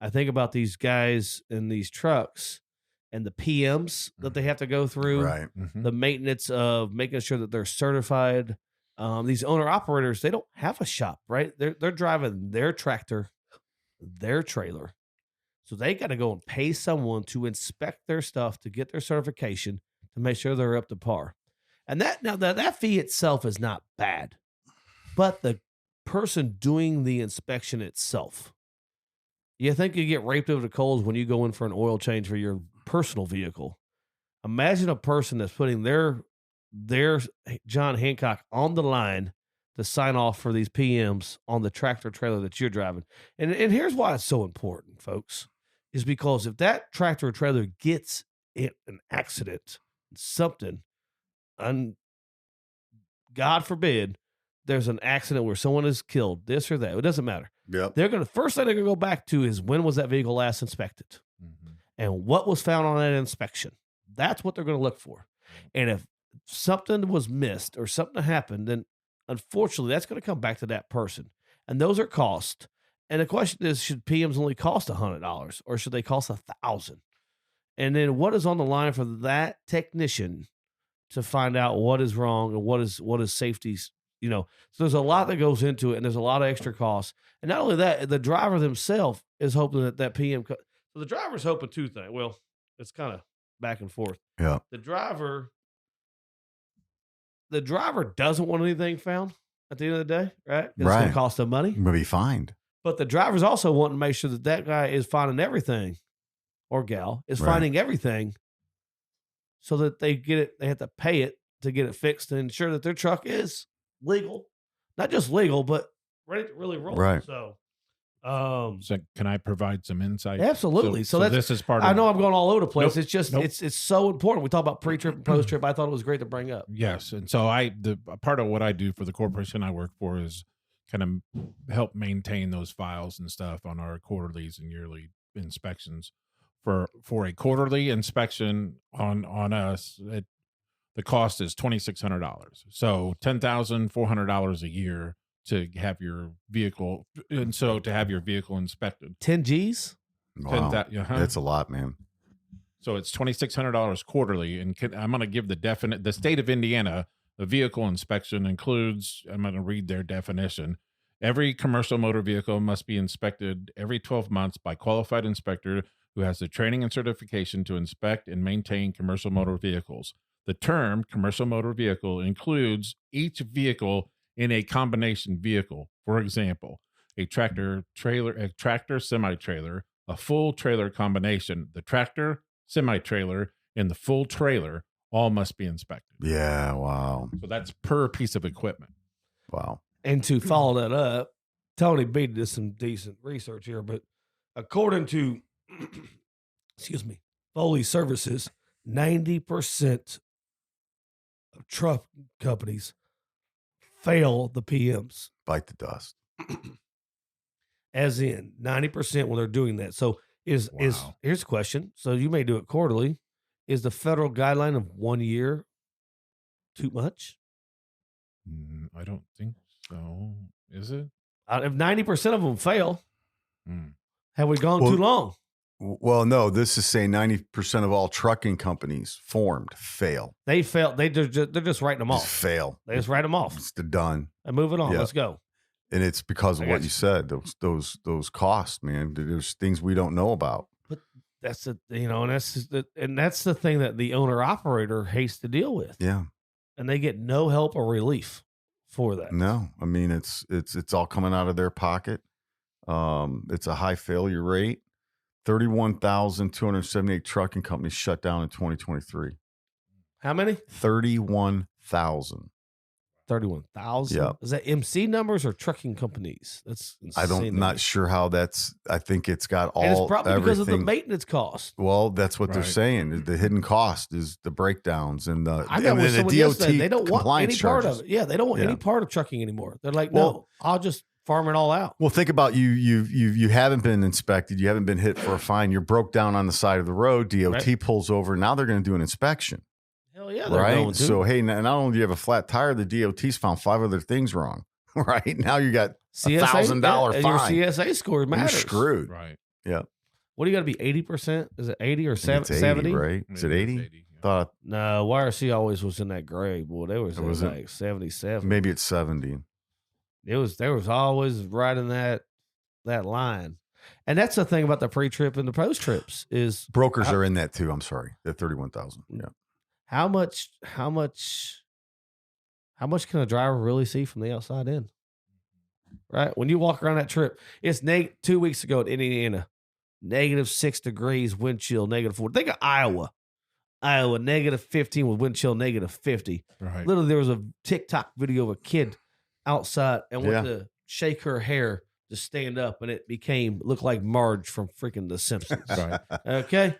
I think about these guys in these trucks and the PMs that they have to go through, Right. Mhm. the maintenance of making sure that they're certified. These owner operators, they don't have a shop, right? They're driving their tractor, their trailer. So they got to go and pay someone to inspect their stuff to get their certification to make sure they're up to par. And that fee itself is not bad, but the person doing the inspection itself. You think you get raped over the coals when you go in for an oil change for your personal vehicle. Imagine a person that's putting their John Hancock on the line to sign off for these PMs on the tractor trailer that you're driving. And here's why it's so important, folks, is because if that tractor trailer gets in an accident, something, God forbid, there's an accident where someone is killed, this or that, it doesn't matter. Yep. First thing they're gonna go back to is when was that vehicle last inspected Mhm. and what was found on that inspection. That's what they're gonna look for. And if something was missed or something happened, then unfortunately that's gonna come back to that person. And those are costs. And the question is, should PMs only cost $100 or should they cost $1,000? And then what is on the line for that technician to find out what is wrong and what is safety's, so there's a lot that goes into it and there's a lot of extra costs. And not only that, the driver themselves is hoping that PM. So the driver's hoping two things. Well, it's kind of back and forth. Yeah. The driver the driver doesn't want anything found at the end of the day, right? 'Cause it's Right. going to cost them money. You're going to be fined. But the drivers also want to make sure that that guy is finding everything, or gal is Right. finding everything, so that they get it. They have to pay it to get it fixed and ensure that their truck is legal, not just legal, but ready to really roll. Right. So, So can I provide some insight? absolutely. So that's, this is part of. I know I'm going all over the place. Nope. It's just Nope. it's so important. We talk about pre-trip and post-trip. I thought it was great to bring up. Yes, and so the part of what I do for the corporation I work for is kind of help maintain those files and stuff on our quarterlies and yearly inspections. For a quarterly inspection on us, the cost is $2,600. So $10,400 a year to have your vehicle, and so to have your vehicle inspected. 10 G's. Wow. Uh-huh. That's a lot, man. So it's $2,600 quarterly, and I'm going to give the state of Indiana. The vehicle inspection includes, I'm going to read their definition. Every commercial motor vehicle must be inspected every 12 months by qualified inspector who has the training and certification to inspect and maintain commercial motor vehicles. The term commercial motor vehicle includes each vehicle in a combination vehicle. For example, a tractor, semi-trailer, a full trailer combination. The tractor, semi-trailer, and the full trailer all must be inspected. Yeah. Wow. So that's per piece of equipment. Wow. And to follow that up, Tony B did some decent research here, but according to, excuse me, Foley Services, 90% of truck companies fail the PMs. Bite the dust. As in 90% when they're doing that. So is Wow. here's a question. So you may do it quarterly. Is the federal guideline of 1 year too much? I don't think so. Is it? If 90% of them fail, Mm. have we gone Well, too long? Well, no, this is saying 90% of all trucking companies formed fail. They fail. They're just writing them Just off. fail. They just write them off It's done. and move it on. Yeah. Let's go. And it's because of I what got you you. said, those costs, man. There's things we don't know about. That's and that's the thing that the owner operator hates to deal with. Yeah. And they get no help or relief for that. No, I mean, it's all coming out of their pocket. It's a high failure rate. 31,278 trucking companies shut down in 2023. How many? 31,000. 31,000. Yeah. Is that MC numbers or trucking companies? That's insane. Not sure how that's. I think it's got all. And it's probably because of the everything. maintenance cost. Well, that's what they're Right. saying. The hidden cost is the breakdowns and the. I got and with the someone DOT yesterday. They don't want compliance any part charges. of it. Yeah, they don't want Yeah. any part of trucking anymore. They're like, Well- no, I'll just farm it all out. Well, think about you haven't been inspected. You haven't been hit for a fine. You're broke down on the side of the road. DOT pulls over. Now they're going to do an inspection, Hell yeah, they're going right? to. So hey, not only do you have a flat tire, the DOT's found 5 other things wrong, right? Now you got $1,000 and fine. your CSA score You're matters. screwed. Right. What do you got to be 80%? Is it 80 or I think it's 80, 70? right? Is it Maybe 80? it's 80, yeah. Thought No, YRC always was in that gray. Boy, they was It in wasn't- like 77. maybe it's 70. There was always right in that line. And that's the thing about the pre-trip and the post-trips is Brokers How- are in that too. I'm sorry. The 31,000. Yeah. how much can a driver really see from the outside in? Right? When you walk around that trip, it's 2 weeks ago in Indiana, -6 degrees, wind chill, -4. Think of Iowa, -15 with wind chill, -50. Right. Literally, there was a TikTok video of a kid outside and went Yeah. to shake her hair to stand up, and it looked like Marge from freaking The Simpsons. Right. Okay.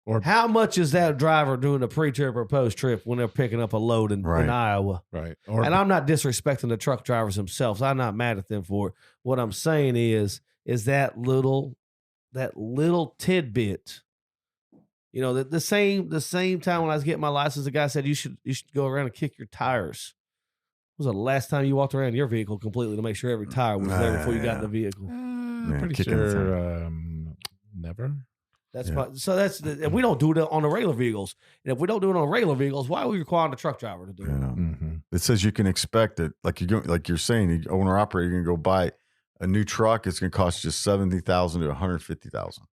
Or- How much is that driver doing a pre-trip or post-trip when they're picking up a load in Right. Iowa? Right. Or And I'm not disrespecting the truck drivers themselves. I'm not mad at them for it. What I'm saying is that little tidbit. You know, the same time when I was getting my license, the guy said you should go around and kick your tires. When was the last time you walked around your vehicle completely to make sure every tire was there before you got in the vehicle? pretty kicking the sure never. That's Yeah. why. So and we don't do it on the regular vehicles. And if we don't do it on regular vehicles, why are we requiring the truck driver to do it? Yeah. Mm-hmm. It says you can expect it. Like you're saying, the owner operator, you're going to go buy a new truck. It's going to cost you $70,000 to $150,000.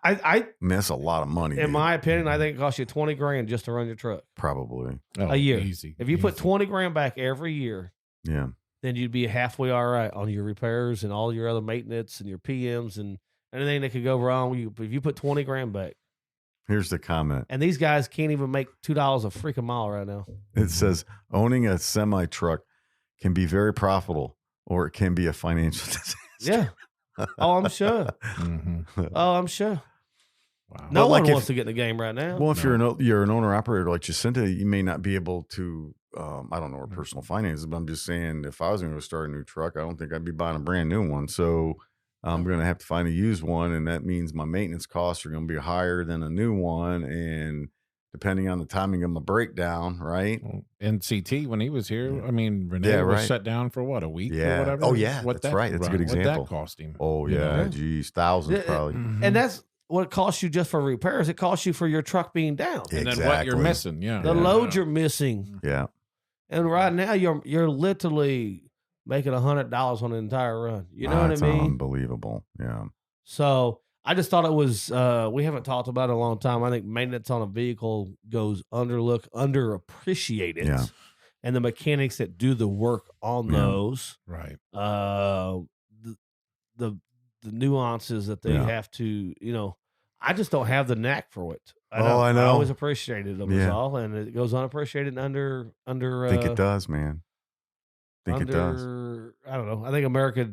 I mean, that's a lot of money. in dude. my opinion, I think it costs you $20,000 just to run your truck Probably. Oh, a year. Easy. If you put easy. $20,000 back every year, Yeah. then you'd be halfway all right on your repairs and all your other maintenance and your PMs and anything that could go wrong. If you put $20,000 back, Here's the comment. and these guys can't even make $2 a freaking mile right now. It says owning a semi truck can be very profitable, or it can be a financial disaster. Yeah. Oh, I'm sure. Mhm. Oh, I'm sure. Wow. No But, like, one if- wants to get in the game right now. Well, if you're an owner operator like Jacinta, you may not be able to. I don't know her personal finances, but I'm just saying, if I was going to start a new truck, I don't think I'd be buying a brand new one. So I'm going to have to find a used one, and that means my maintenance costs are going to be higher than a new one, and depending on the timing of my breakdown, right? Well, NCT, when he was here, I mean, Renee Yeah, was right. shut down for what, a week Yeah. or whatever? Oh, yeah, that's right. That's a good What example. that cost him? Oh you yeah, know? geez, thousands probably. And that's what it costs you just for repairs. It costs you for your truck being down. Yeah. And then what you're Exactly. missing, yeah. The load you're missing. Yeah, And right now you're literally making $100 on an entire run. You know That's what I mean? Unbelievable. Yeah, So I just thought it was we haven't talked about it in a long time. I think maintenance on a vehicle goes underappreciated. Yeah. And the mechanics that do the work on Yeah. those, Right. the nuances that they Yeah. have to, I just don't have the knack for it. I know. I always appreciated them is Yeah. all, and it goes unappreciated under. I think it does, man. I think it does. I don't know. I think America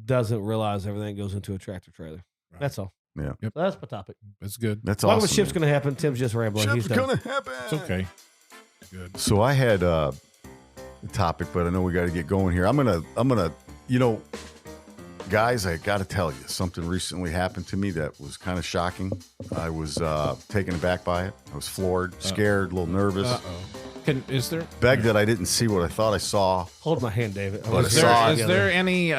doesn't realize everything goes into a tractor trailer. Right. That's all. Yeah. Yep. So that's my topic. That's good. That's Welcome awesome. to Ship's man. Gonna Happen. Tim's just rambling. He's Ship's done. gonna happen. It's okay. Good. So I had a topic, but I know we got to get going here. I'm gonna, guys, I got to tell you, something recently happened to me that was kind of shocking. I was taken aback by it. I was floored, scared, a little nervous. Is there Begged that I didn't see what I thought I saw. Hold my hand, David. But is I saw there, it. is there any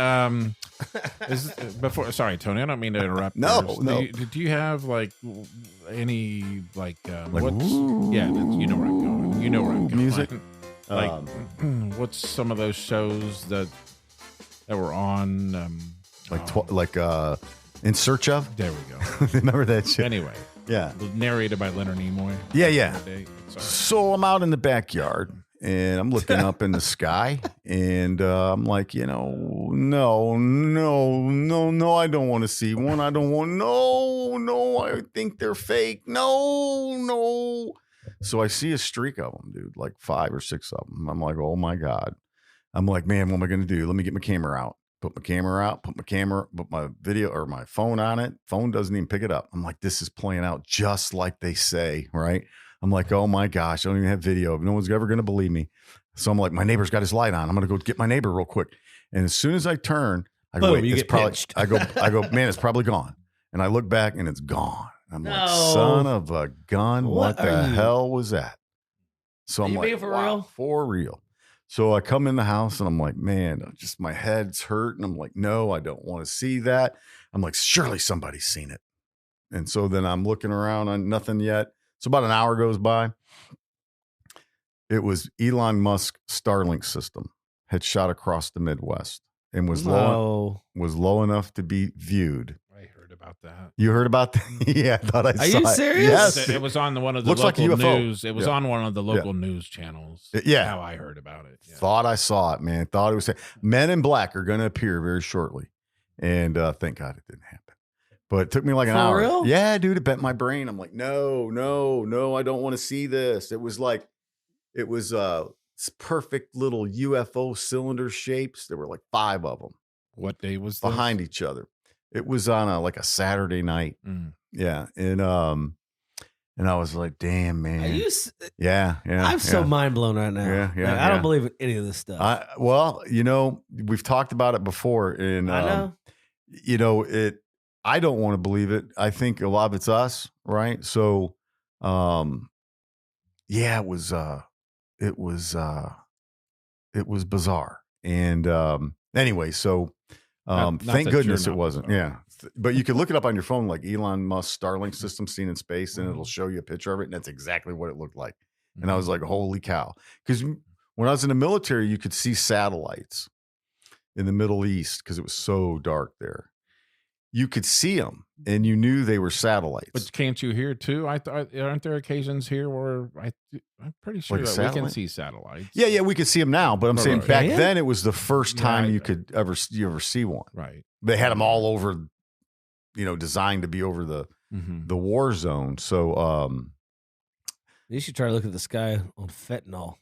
before? Sorry, Tony. I don't mean to interrupt. No, yours. no. Do you have any Like, what's woo. yeah? You know where I'm going. You know where I'm going. Music? Like what's some of those shows that were on? In Search of. There we go. Remember that shit? Anyway, Yeah. narrated by Leonard Nimoy. Yeah. Sorry. So I'm out in the backyard and I'm looking up in the sky and I'm like, no, I don't want to see one. I don't want, no, I think they're fake. No. So I see a streak of them, dude, like 5 or 6 of them. I'm like, oh my God. I'm like, man, what am I going to do? Let me get my camera out. Put my video or my phone on it. Phone doesn't even pick it up. I'm like, this is playing out just like they say, right? I'm like, oh my gosh, I don't even have video. No one's ever going to believe me. So I'm like, my neighbor's got his light on. I'm going to go get my neighbor real quick. And as soon as I turn, I go, Boom, wait, you it's get probably, pinched. I go, man, it's probably gone. And I look back and it's gone. I'm like, No. son of a gun. What What the are you- hell was that? So Are I'm you like, being for wow, real? for real. So I come in the house and I'm like, man, just my head's hurt. And I'm like, no, I don't want to see that. I'm like, surely somebody's seen it. And so then I'm looking around on nothing yet. So about an hour goes by. It was Elon Musk's Starlink system had shot across the Midwest and was low enough to be viewed. I heard about that. You heard about that? Yeah, I thought I saw you it. serious? Yes. It was on one of the Looks like a local UFO. news. It was Yeah. on one of the local news channels. Yeah. How I heard about it. Yeah. Thought I saw it, man. Thought it was Men in Black are going to appear very shortly. And thank God it didn't happen. But it took me like an For hour. real? Yeah, dude, it bent my brain. I'm like, no, I don't want to see this. It was perfect little UFO cylinder shapes. There were like 5 of them What day was this? behind each other. It was on a Saturday night. Mm. Yeah. And I was like, damn, man. Are you? Yeah. I'm so mind blown right now. Yeah, Like, I don't believe in any of this stuff. We've talked about it before, and I know. I don't want to believe it. I think a lot of it's us, right? So, it was bizarre. And anyway, so Not thank that goodness you're it not wasn't. bizarre. Yeah. But you could look it up on your phone, like Elon Musk Starlink system seen in space, and it'll show you a picture of it, and that's exactly what it looked like. And I was like, holy cow. Because when I was in the military, you could see satellites in the Middle East because it was so dark there. you could see them and you knew they were satellites. But can't you hear too? I thought, aren't there occasions here where I'm pretty sure Like a that we can satellite? see satellites. Yeah, we could see them now, but I'm saying Right. back Yeah. then it was the first time Yeah, you could ever see one. Right. They had them all over, designed to be over the war zone. So, You should try to look at the sky on fentanyl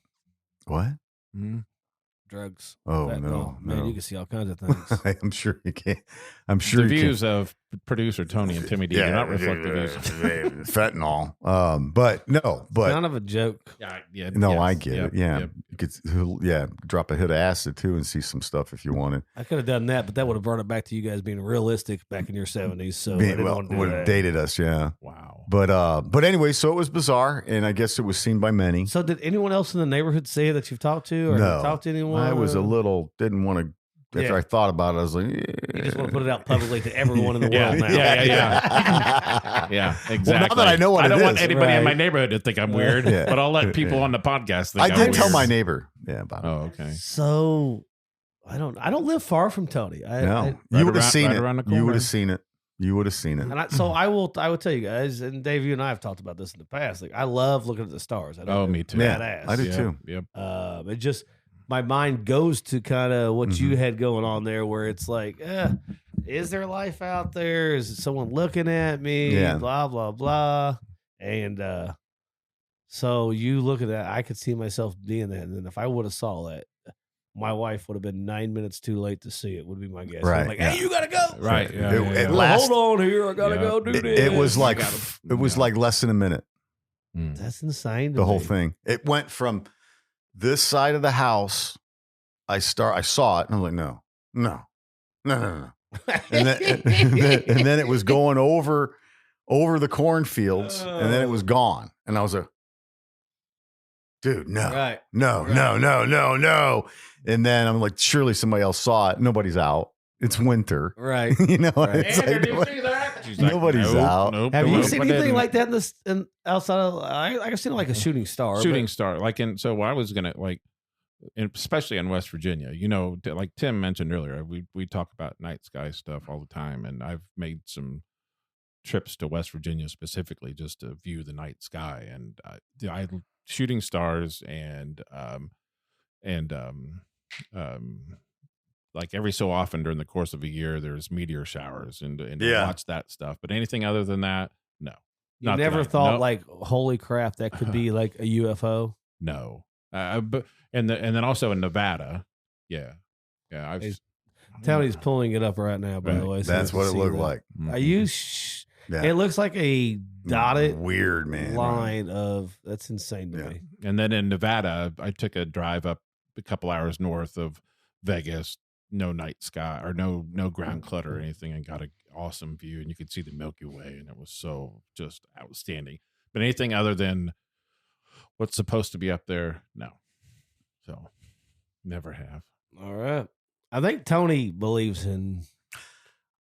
what? Mm-hmm. drugs. Oh, Fentanyl. Man, no. you can see all kinds of things. I'm sure you can. I'm sure The you can. views of producer Tony and Timmy D do not reflect the views. Fentanyl. But Kind of a joke. Yeah. no, yes, I get yep, it. Yeah. yep. You could, drop a hit of acid too and see some stuff if you wanted. I could have done that, but that would have brought it back to you guys being realistic back in your 70s. So I didn't want to do would that. have dated us, yeah. Wow. But anyway, so it was bizarre, and I guess it was seen by many. So did anyone else in the neighborhood say that you've talked to, or No. have you talked to anyone? I was didn't want to. After Yeah. I thought about it, I was like, You just want to put it out publicly to everyone in the Yeah, world now. Yeah, exactly. Well, now that I know what I it don't want is. anybody in my Right. neighborhood to think I'm weird, Yeah. but I'll let people on the podcast think I I'm did weird. tell my neighbor, about it. Oh, okay. So I don't live far from Tony. No, Right you would have around- seen right it. around the You would corner. have seen it. You would have seen it. And so I will tell you guys, and Dave, you and I have talked about this in the past. Like I love looking at the stars. I Oh, think me they're too. Yeah, badass. I do Yep, too. Yep. It just my mind goes to kind of what Mm-hmm. you had going on there, where it's like, is there life out there? Is someone looking at me? Yeah. Blah blah blah. And so you look at that, I could see myself being that. And then if I would have saw that, my wife would have been 9 minutes too late to see it. Would be my guess. Right, I'm like, yeah. hey, you gotta go. Right. Yeah, It- yeah, it yeah. Well, last- hold on here. I gotta Yeah. go do this. It was like gotta- it was yeah. like less than a minute. Mm. That's insane. To The whole me. thing. It went from this side of the house. I saw it, and I'm like, no. And then it was going over the cornfields, and then it was gone. And I was like, dude, no. Right. No. And then I'm like, surely somebody else saw it. Nobody's out. It's winter. Right. Right. It's like, She's like, nobody's out. Have you nope, seen I anything didn't. like that in outside of? I've seen like a shooting star. Shooting star? Like, so I was gonna especially in West Virginia. Like Tim mentioned earlier, we talk about night sky stuff all the time, and I've made some trips to West Virginia specifically just to view the night sky, and I shooting stars and like every so often during the course of a year, there's meteor showers and Yeah. watch that stuff. But anything other than that, no. You Not never tonight. thought Nope. like, holy crap, that could be like a UFO. No. But and then also in Nevada, yeah. I've He's- Tony's pulling it up right now. By the Right. way, so That's you what can it see looked that. like. Are you? Yeah. It looks like a dotted Weird, man. line of. That's insane to Yeah. me. And then in Nevada, I took a drive up a couple hours north of Vegas, no night sky or no ground clutter or anything, and got an awesome view. And you could see the Milky Way, and it was so just outstanding. But anything other than what's supposed to be up there, no. So never have. All right. I think Tony believes in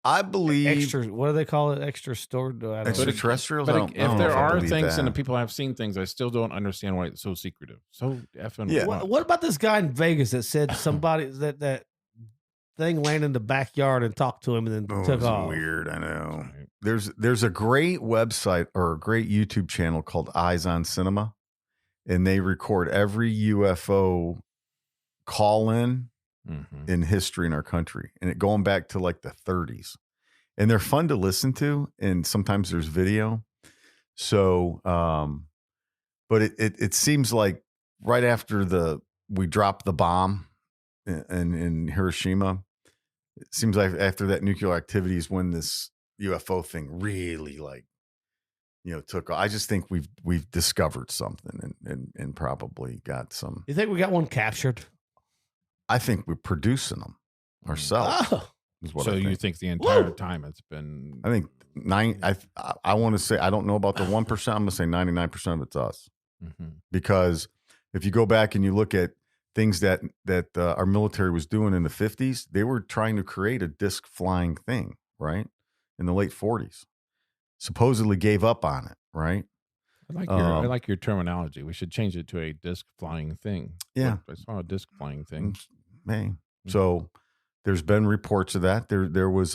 I believe extra. What do they call it? Extra stored. I don't know. extraterrestrials. I But don't if know there if I are believe things that. and the people have seen things, I still don't understand why it's so secretive. So effing Yeah. What about this guy in Vegas that said somebody that thing landed in the backyard and talked to him and then Oh, took it's off? weird. I know. There's a great website or a great YouTube channel called Eyes on Cinema, and they record every UFO call in Mhm. in history in our country, and it going back to like the 30s, and they're fun to listen to, and sometimes there's video. So but it seems like right after we dropped the bomb in Hiroshima, it seems like after that nuclear activity is when this UFO thing really took off. I just think we've discovered something and probably got some. You think we got one captured? I think we're producing them ourselves. Oh, Is what So I think. you think the entire Woo! time it's been? I think I want to say, I don't know about the 1%. I'm going to say 99% of it's us, Mhm. because if you go back and you look at things that our military was doing in the 50s, they were trying to create a disc flying thing, right? In the late 40s, supposedly gave up on it, right? I like your terminology. We should change it to a disc flying thing. Yeah. I saw a disc flying thing. Hey, so there's been reports of that. There was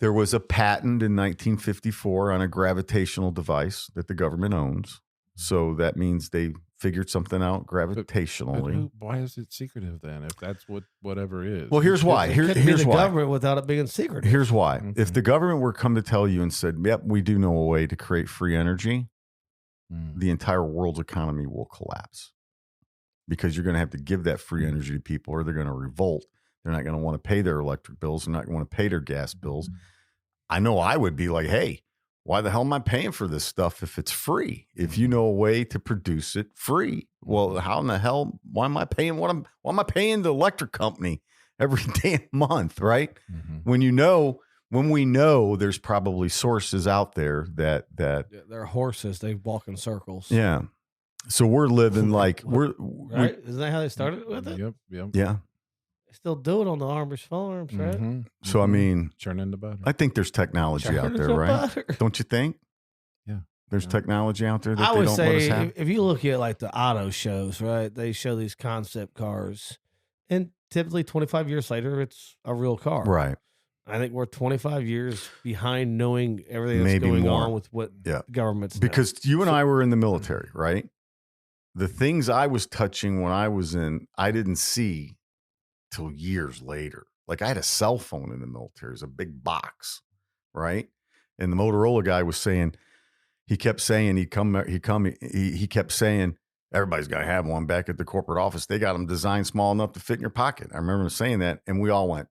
There was a patent in 1954 on a gravitational device that the government owns. So that means they figured something out gravitationally. But why is it secretive then? If that's whatever is. Well, here's why. It couldn't be Here's the why. government without it being secret. Here's why. Okay. If the government were come to tell you and said, "Yep, we do know a way to create free energy," the entire world's economy will collapse because you're going to have to give that free energy to people, or they're going to revolt. They're not going to want to pay their electric bills. They're not going to want to pay their gas bills. I know I would be like, hey, why the hell am I paying for this stuff if it's free? If you know a way to produce it free, well, how in the hell? Why am I paying? Why am I paying the electric company every damn month? Right? When we know there's probably sources out there that They're horses. They walk in circles. yeah. So we're living like Right? Isn't that how they started with it? Yep. yeah. They still do it on the Amish farms, right? So I mean, churning the butter. I think there's technology out there, right? Don't you think? Yeah. There's technology out there that I they would don't let us say have. if you look at like the auto shows, right? They show these concept cars, and typically 25 years later, it's a real car. Right. I think we're 25 years behind knowing everything that's Maybe going more. on with what Yeah. governments know. Because you and I were in the military, right? The things I was touching when I was in, I didn't see till years later. Like I had a cell phone in the military. It was a big box, right? And the Motorola guy was saying, he kept saying, he kept saying, everybody's got to have one back at the corporate office. They got them designed small enough to fit in your pocket. I remember him saying that. And we all went,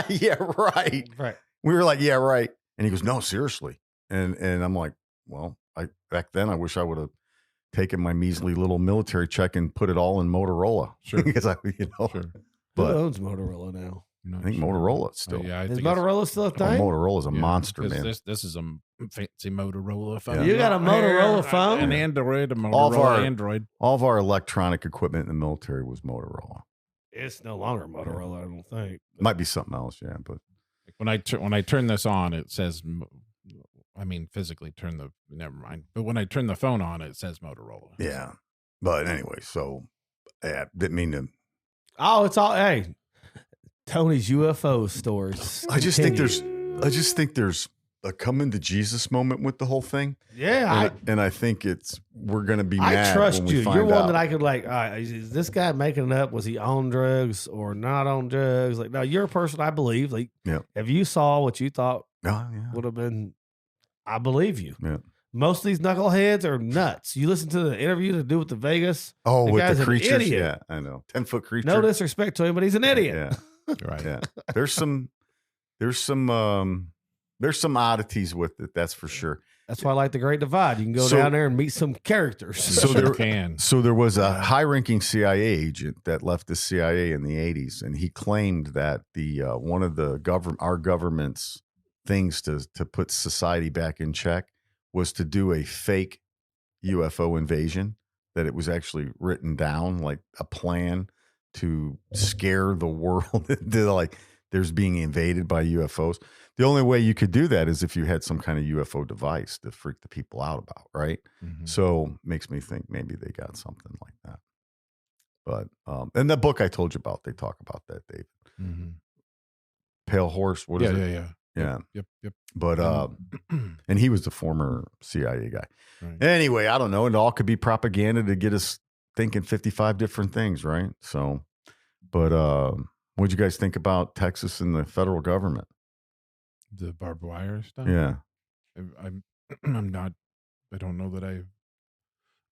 yeah, right. Right. We were like, yeah, right. And he goes, no, seriously. And I'm like, well, back then I wish I would have taken my measly little military check and put it all in Motorola. Sure. Because Sure. Who but owns Motorola now? I think Motorola still. Yeah, I Is think it's- Motorola still a thing? Motorola's a monster, man. This is a fancy Motorola phone. You got a Motorola phone? An Android, a All of our- Motorola Android. All of our electronic equipment in the military was Motorola. It's no longer Motorola, I don't think. Might be something else, yeah. But When I turn this on, it says, I mean, physically turn the, never mind. But when I turn the phone on, it says Motorola. yeah. But anyway, so yeah, didn't mean to. Oh, it's all, hey, Tony's UFO stories. I just think there's a coming to Jesus moment with the whole thing. Yeah. And I think we're going to be mad I trust when we you. find You're one out. that I could like, all right, is this guy making it up? Was he on drugs or not on drugs? Like, no, you're a person I believe. Like, Yeah. if you saw what you thought Oh, yeah. would have been, I believe you. Yeah. Most of these knuckleheads are nuts. You listen to the interview to do with the Vegas. Oh, The with guy's the an creatures. idiot. Yeah, I know. 10-foot creature. No disrespect to him, but he's an idiot. Yeah. Right. Yeah. There's some oddities with it, that's for sure. That's why I like the Great Divide. You can go So- down there and meet some characters. So Sure there can. So there was a high-ranking CIA agent that left the CIA in the 80s, and he claimed that the one of the our government's things to put society back in check was to do a fake UFO invasion, that it was actually written down like a plan to scare the world into like there's being invaded by UFOs. The only way you could do that is if you had some kind of UFO device to freak the people out about, right? Mhm. So makes me think maybe they got something like that. But in the book I told you about, they talk about that, David. Mhm. Pale Horse, what is Yeah, it? yeah. Yeah. Yep. But and he was the former CIA guy. Right. Anyway, I don't know. It all could be propaganda to get us thinking 55 different things, right? So, but what'd you guys think about Texas and the federal government? The barbed wire stuff. Yeah. I'm not. I don't know that I'm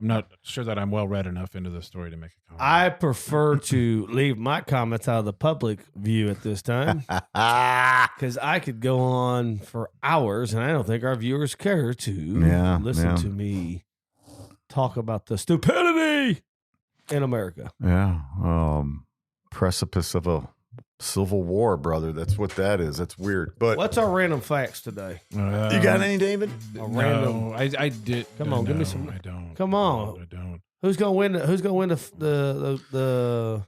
not sure that I'm well read enough into the story to make a comment. I prefer to leave my comments out of the public view at this time because I could go on for hours, and I don't think our viewers care to listen to me talk about the stupidity in America. Yeah. Precipice of a civil war, brother. That's what that is. That's weird. But What's our random facts today? you got any, David? No, I did. Come on, give me no, some- I don't. come on. I don't. Who's gonna win? Who's gonna win the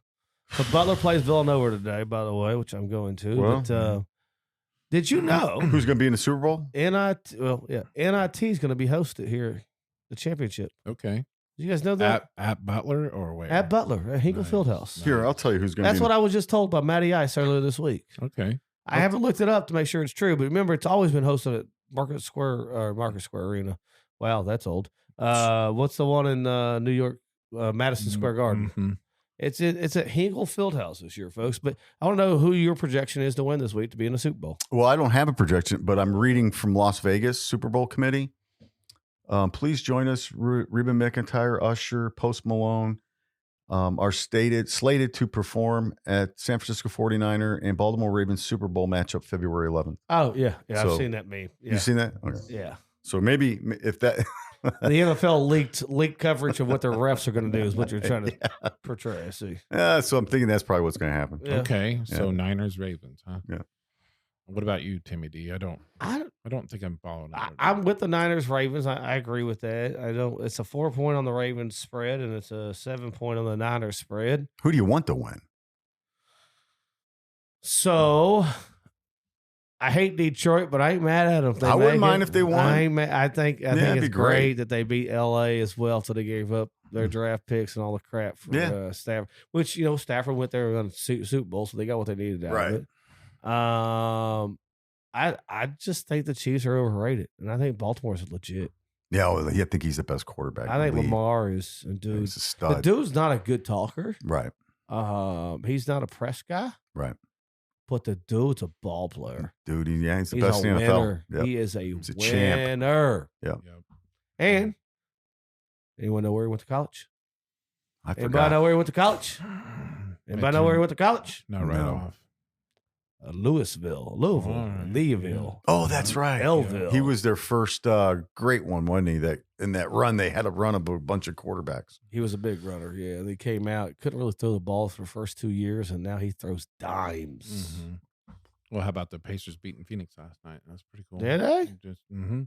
Butler plays Villanova today? By the way, which I'm going to. Well, but did you know Who's going to be in the Super Bowl? NIT? Well, yeah, NIT is going to be hosted here, the championship. Okay. Did you guys know that At Butler or where? at Butler at Hinkle Nice. Fieldhouse? Here, I'll tell you who's going to That's be. what I was just told by Matty Ice earlier this week. Okay. I haven't looked it up to make sure it's true, but remember, it's always been hosted at Market Square Arena. Wow, that's old. What's the one in New York, Madison Square Garden? Mm-hmm. It's at Hinkle Fieldhouse this year, folks. But I don't know who your projection is to win this week to be in the Super Bowl. Well, I don't have a projection, but I'm reading from Las Vegas Super Bowl committee. Please join us. Reba McEntire, Usher, Post Malone are slated to perform at San Francisco 49er and Baltimore Ravens Super Bowl matchup February 11th. Oh, yeah. So, I've seen that meme. Yeah. You seen that? Okay. Yeah. So maybe if that... The NFL leaked coverage of what their refs are going to do is what you're trying to portray. I see. So I'm thinking that's probably what's going to happen. Yeah. Okay, so Niners, Ravens, huh? Yeah. What about you, Timmy D? I don't think I'm following. I'm with the Niners, Ravens. I agree with that. I don't. It's a 4-point on the Ravens spread, and it's a 7-point on the Niners spread. Who do you want to win? So I hate Detroit, but I ain't mad at them. I wouldn't mind if they won. I ain't mad. I think it'd it's be great. great that they beat LA as well, so they gave up their draft picks and all the crap for Stafford. Which Stafford went there and won the Super Bowl, so they got what they needed out of it. I just think the Chiefs are overrated, and I think Baltimore's legit. Yeah, I think he's the best quarterback. I think Lamar is a dude. He's a stud. The dude's not a good talker. Right. He's not a press guy. Right. But the dude's a ball player. Dude, he's the He's best a in the NFL. winner. Yep. He is a champ. winner. Yep. And anyone know where he went to college? I Anybody forgot. know where he went to college? Anybody know where he went to college? No, right off. Louisville, Leaville. Oh, that's right. Belleville. He was their first great one, wasn't he? That in that run, they had a run of a bunch of quarterbacks. He was a big runner. Yeah, they came out, couldn't really throw the ball for the first 2 years, and now he throws dimes. Mm-hmm. Well, how about the Pacers beating Phoenix last night? That's pretty cool. Did they? Mm-hmm.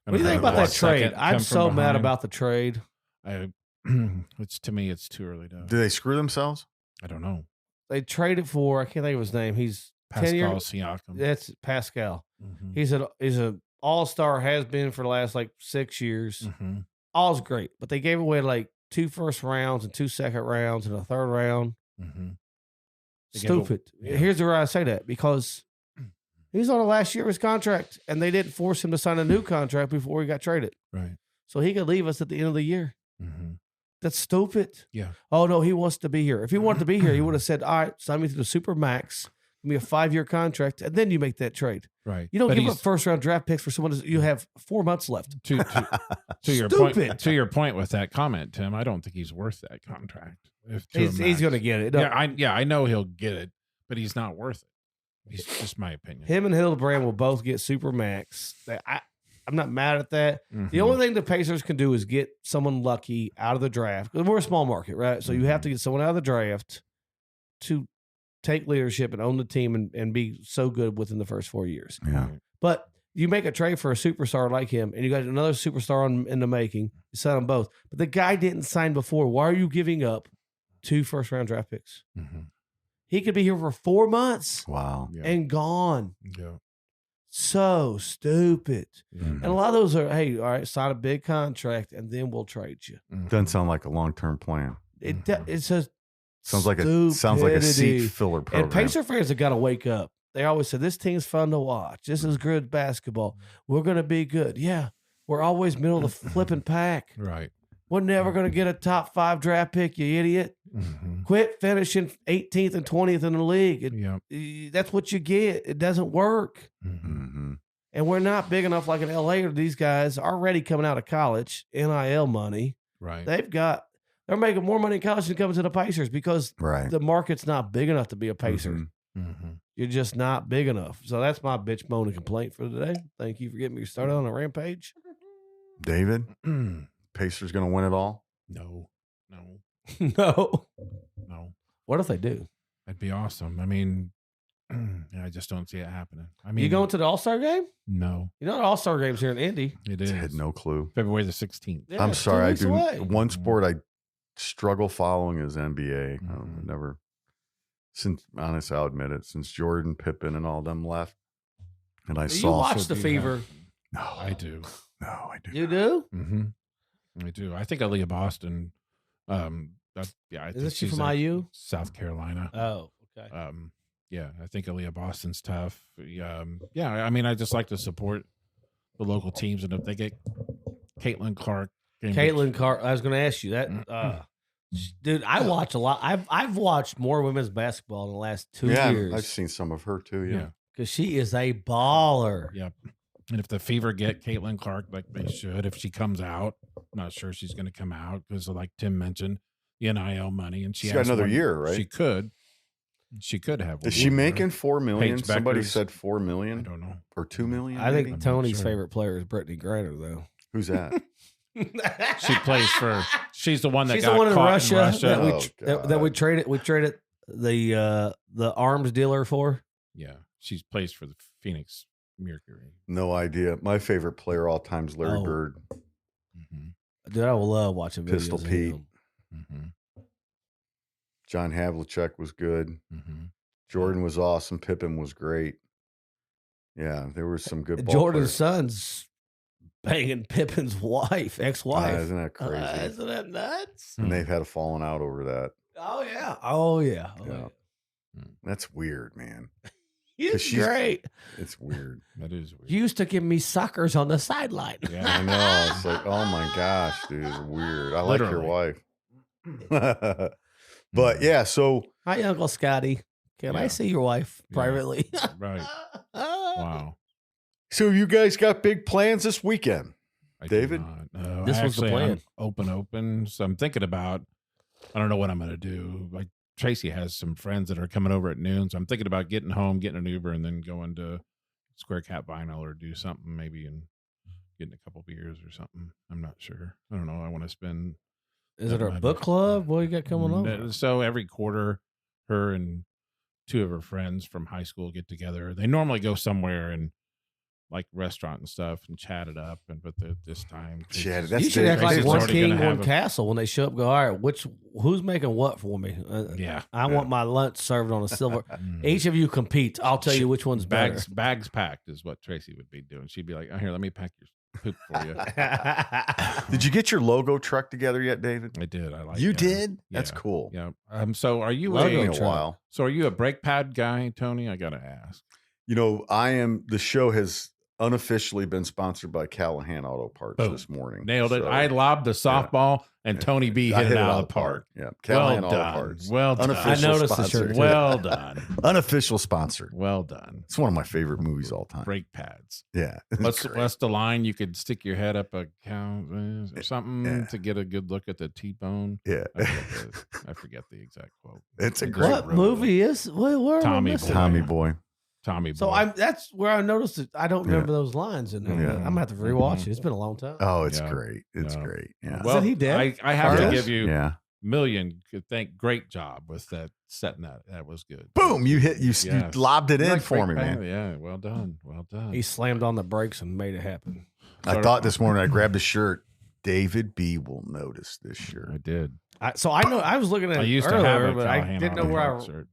What do you think about that trade? I'm so mad about the trade. To me, it's too early to. Did they screw themselves? I don't know. They traded for, I can't think of his name. He's Pascal Siakam. That's Pascal. Mm-hmm. He's an all-star, has been for the last 6 years. Mm-hmm. All's great, but they gave away 2 first rounds and 2 second rounds and a third round. Mm-hmm. Stupid. Here's the reason I say that, because he's on the last year of his contract, and they didn't force him to sign a new contract before he got traded. Right. So he could leave us at the end of the year. Mm-hmm. That's stupid. Yeah. Oh, no, he wants to be here. If he wanted to be here, he would have said, all right, sign me to the super max, give me a 5-year contract, and then you make that trade. Right. You don't give up first-round draft picks for someone you have 4 months left. To your point with that comment, Tim, I don't think he's worth that contract. He's going to get it. No. I know he'll get it, but he's not worth it. He's just my opinion. Him and Hildebrand will both get super max. I'm not mad at that. Mm-hmm. The only thing the Pacers can do is get someone lucky out of the draft. We're a small market, right? So you have to get someone out of the draft to take leadership and own the team and be so good within the first 4 years. Yeah. But you make a trade for a superstar like him, and you got another superstar in the making. You sign them both. But the guy didn't sign before. Why are you giving up 2 first-round draft picks? Mm-hmm. He could be here for 4 months. Wow. And gone. Yeah. So stupid. Mm-hmm. And a lot of those are, hey, all right, sign a big contract, and then we'll trade you. Mm-hmm. Doesn't sound like a long-term plan. It says sounds like a seat filler program. And Pacer fans have got to wake up. They always say this team's fun to watch. This is good basketball. We're going to be good. Yeah, we're always middle of the flipping pack. Right. We're never going to get a top 5 draft pick, you idiot. Mm-hmm. Quit finishing 18th and 20th in the league. That's what you get. It doesn't work. Mm-hmm. And we're not big enough like in LA or these guys already coming out of college, NIL money. Right. They're making more money in college than coming to the Pacers because the market's not big enough to be a Pacer. Mm-hmm. Mm-hmm. You're just not big enough. So that's my bitch, moan, and complaint for today. Thank you for getting me started on a rampage. David, Pacers going to win it all? No. No. What if they do? That'd be awesome. I mean, I just don't see it happening. I mean, you going to the All-Star game? No. You know the All-Star game's here in Indy. It is. I had no clue. February the 16th. Yeah, I'm sorry. I do. One Mm-hmm. sport I struggle following is NBA. Mm-hmm. Never, since honestly, I'll admit it, since Jordan, Pippen, and all them left, and I You saw. watch the Fever. No, I do. No, I do. You do? Mm-hmm. I do. I think Aaliyah Boston. I Isn't she she's from IU? South Carolina. Oh, okay. Yeah, I think Aaliyah Boston's tough. I mean, I just like to support the local teams, and if they get Caitlin Clark, I was going to ask you that. Dude, I watch a lot. I've watched more women's basketball in the last 2 years. I've seen some of her too. Yeah. Because she is a baller. Yep. And if the Fever get Caitlin Clark, like they should, if she comes out, I'm not sure she's going to come out because, like Tim mentioned, the NIL money, and she's got another year, right? She could have. Is she making $4 million? Paige Somebody Becker's- said $4 million. I don't know. Or $2 million. I think maybe? Tony's sure. favorite player is Brittany Griner, though. Who's that? She plays for. She's the one that She's got the one in caught Russia, that we God. traded. We traded the arms dealer for. Yeah, she plays for the Phoenix Mercury. No idea. My favorite player all time is Larry Oh. Bird. Mm-hmm. Dude, I love watching videos Pistol of Pete. him. Mm-hmm. John Havlicek was good. Mm-hmm. Jordan was awesome. Pippen was great. Yeah, there was some good ball Jordan's players. son's banging Pippen's ex-wife. Isn't that crazy? Isn't that nuts? And they've had a falling out over that. Oh yeah. Oh yeah. Oh, Yeah. yeah. That's weird, man. He's she's- great. It's weird. That is weird. You used to give me suckers on the sideline. I Yeah. know. It's like, oh my gosh, dude, it's weird. I like your wife. But yeah, so Hi, Uncle Scotty. Can I Yeah. see your wife Yeah. privately? Right. Wow. so you guys got big plans this weekend. I do David? not. No, This was the actually, plan. I'm open. So I'm thinking about. I don't know what I'm going to do. Like Tracy has some friends that are coming over at noon, so I'm thinking about getting home, getting an Uber, and then going to Square Cat Vinyl or do something maybe and getting a couple beers or something. I'm not sure. I don't know. I want to spend. Is it That our might book be- club? What you got coming on? So every quarter, her and two of her friends from high school get together. They normally go somewhere and like restaurant and stuff and chat it up. But this time, Chat it. Tracy's- That's You should act like Tracy's one already king, gonna one have a- castle. When they show up, go, all right, who's making what for me? Yeah. I want my lunch served on a silver. Mhm. Each of you compete. I'll tell you which one's better. Bags packed is what Tracy would be doing. She'd be like, "Oh, here, let me pack your poop for you." Did you get your logo truck together yet, David? I did. I like. You it. did? That's Yeah. cool. Yeah. So are you It's been Logo a truck. while. So are you a brake pad guy, Tony? I gotta ask. You know, I am. The show has unofficially been sponsored by Callahan Auto Parts Boom. this morning. Nailed it. So, I lobbed the softball, and Tony B I hit it out of the park. Yeah, Callahan Well Auto done. Parts. Well done. Unofficial I noticed the sponsor. shirt. Well done. Unofficial sponsor. Well done. It's one of my favorite movies all time. Brake pads. Yeah. it's What's great. the line? You could stick your head up a cow or something Yeah. to get a good look at the T-bone. Yeah. I forget the exact quote. It's a I just great What wrote it. movie is? Where am I Tommy missing? Boy. Tommy Boy. Tommy So Boy. that's where I noticed it. I don't Yeah. remember those lines in there. Yeah. I'm gonna have to rewatch it. It's been a long time. Oh, it's Yeah. great. It's Yeah. great. Yeah. well, he dead? I have to Yes. give you Yeah. million. Great job with that setting that. That was good. Boom. You hit, you Yes. lobbed it in Like for brake me, pad. man. Yeah, well done. Well done. He slammed on the brakes and made it happen. I thought this morning I grabbed a shirt. David B will notice this shirt. I did. So I know I was looking at I it used earlier, to have a but I Callahan didn't know Auto where I Parts shirt.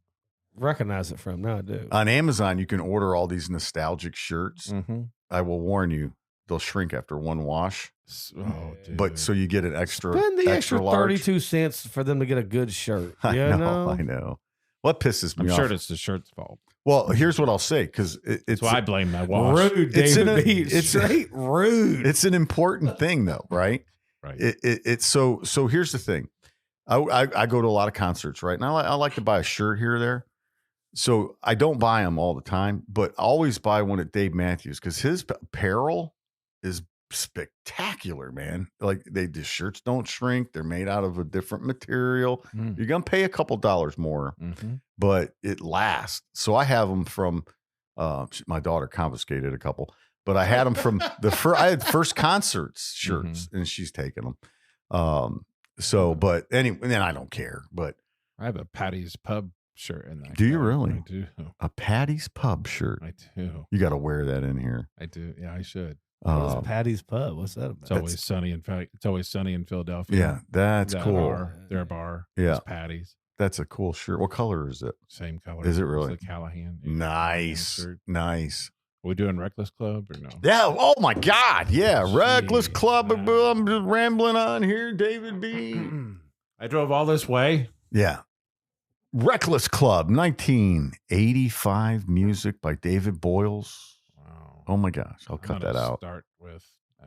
recognize it from. Now I do. On Amazon, you can order all these nostalgic shirts. Mhm. I will warn you, they'll shrink after one wash. Oh, dude. But so you get an extra, Spend the extra large. 32 cents for them to get a good shirt. I You know. I know. What pisses I'm me sure off? it's the shirt's fault. Well, here's what I'll say because it's So I blame my wash. Rude, It's David in a- B. it's- Straight rude. it's an important thing though, right? Right. It's so here's the thing. I go to a lot of concerts, right? And I like to buy a shirt here or there. So I don't buy them all the time, but I always buy one at Dave Matthews because his apparel is spectacular, man. Like the shirts don't shrink. They're made out of a different material. Mm. You're gonna pay a couple dollars more, Mhm. but it lasts. So I have them from my daughter confiscated a couple, but I had them from I had first concerts shirts and she's taken them. So, but anyway, then I don't care, but I have a Patty's Pub shirt in there. Do you really? I do. a Patty's Pub shirt, I do. you got to wear that in here. I do. Yeah, I should. What's Patty's Pub? What's that It's about? always sunny in fact. It's always sunny in Philadelphia. Yeah, that's That cool. Bar, their bar. Yeah. It's Patty's. That's a cool shirt. What color is it? Same color. Is it as really? the Callahan? Nice. shirt. Nice. Are we doing Reckless Club or no? Yeah. Oh my God. Yeah. Reckless Jeez, Club. wow. I'm just rambling on here, David B. I drove all this way. Yeah. Reckless Club, 1985 music by David Boyles. Wow. Oh my gosh, I'll cut that out. Start with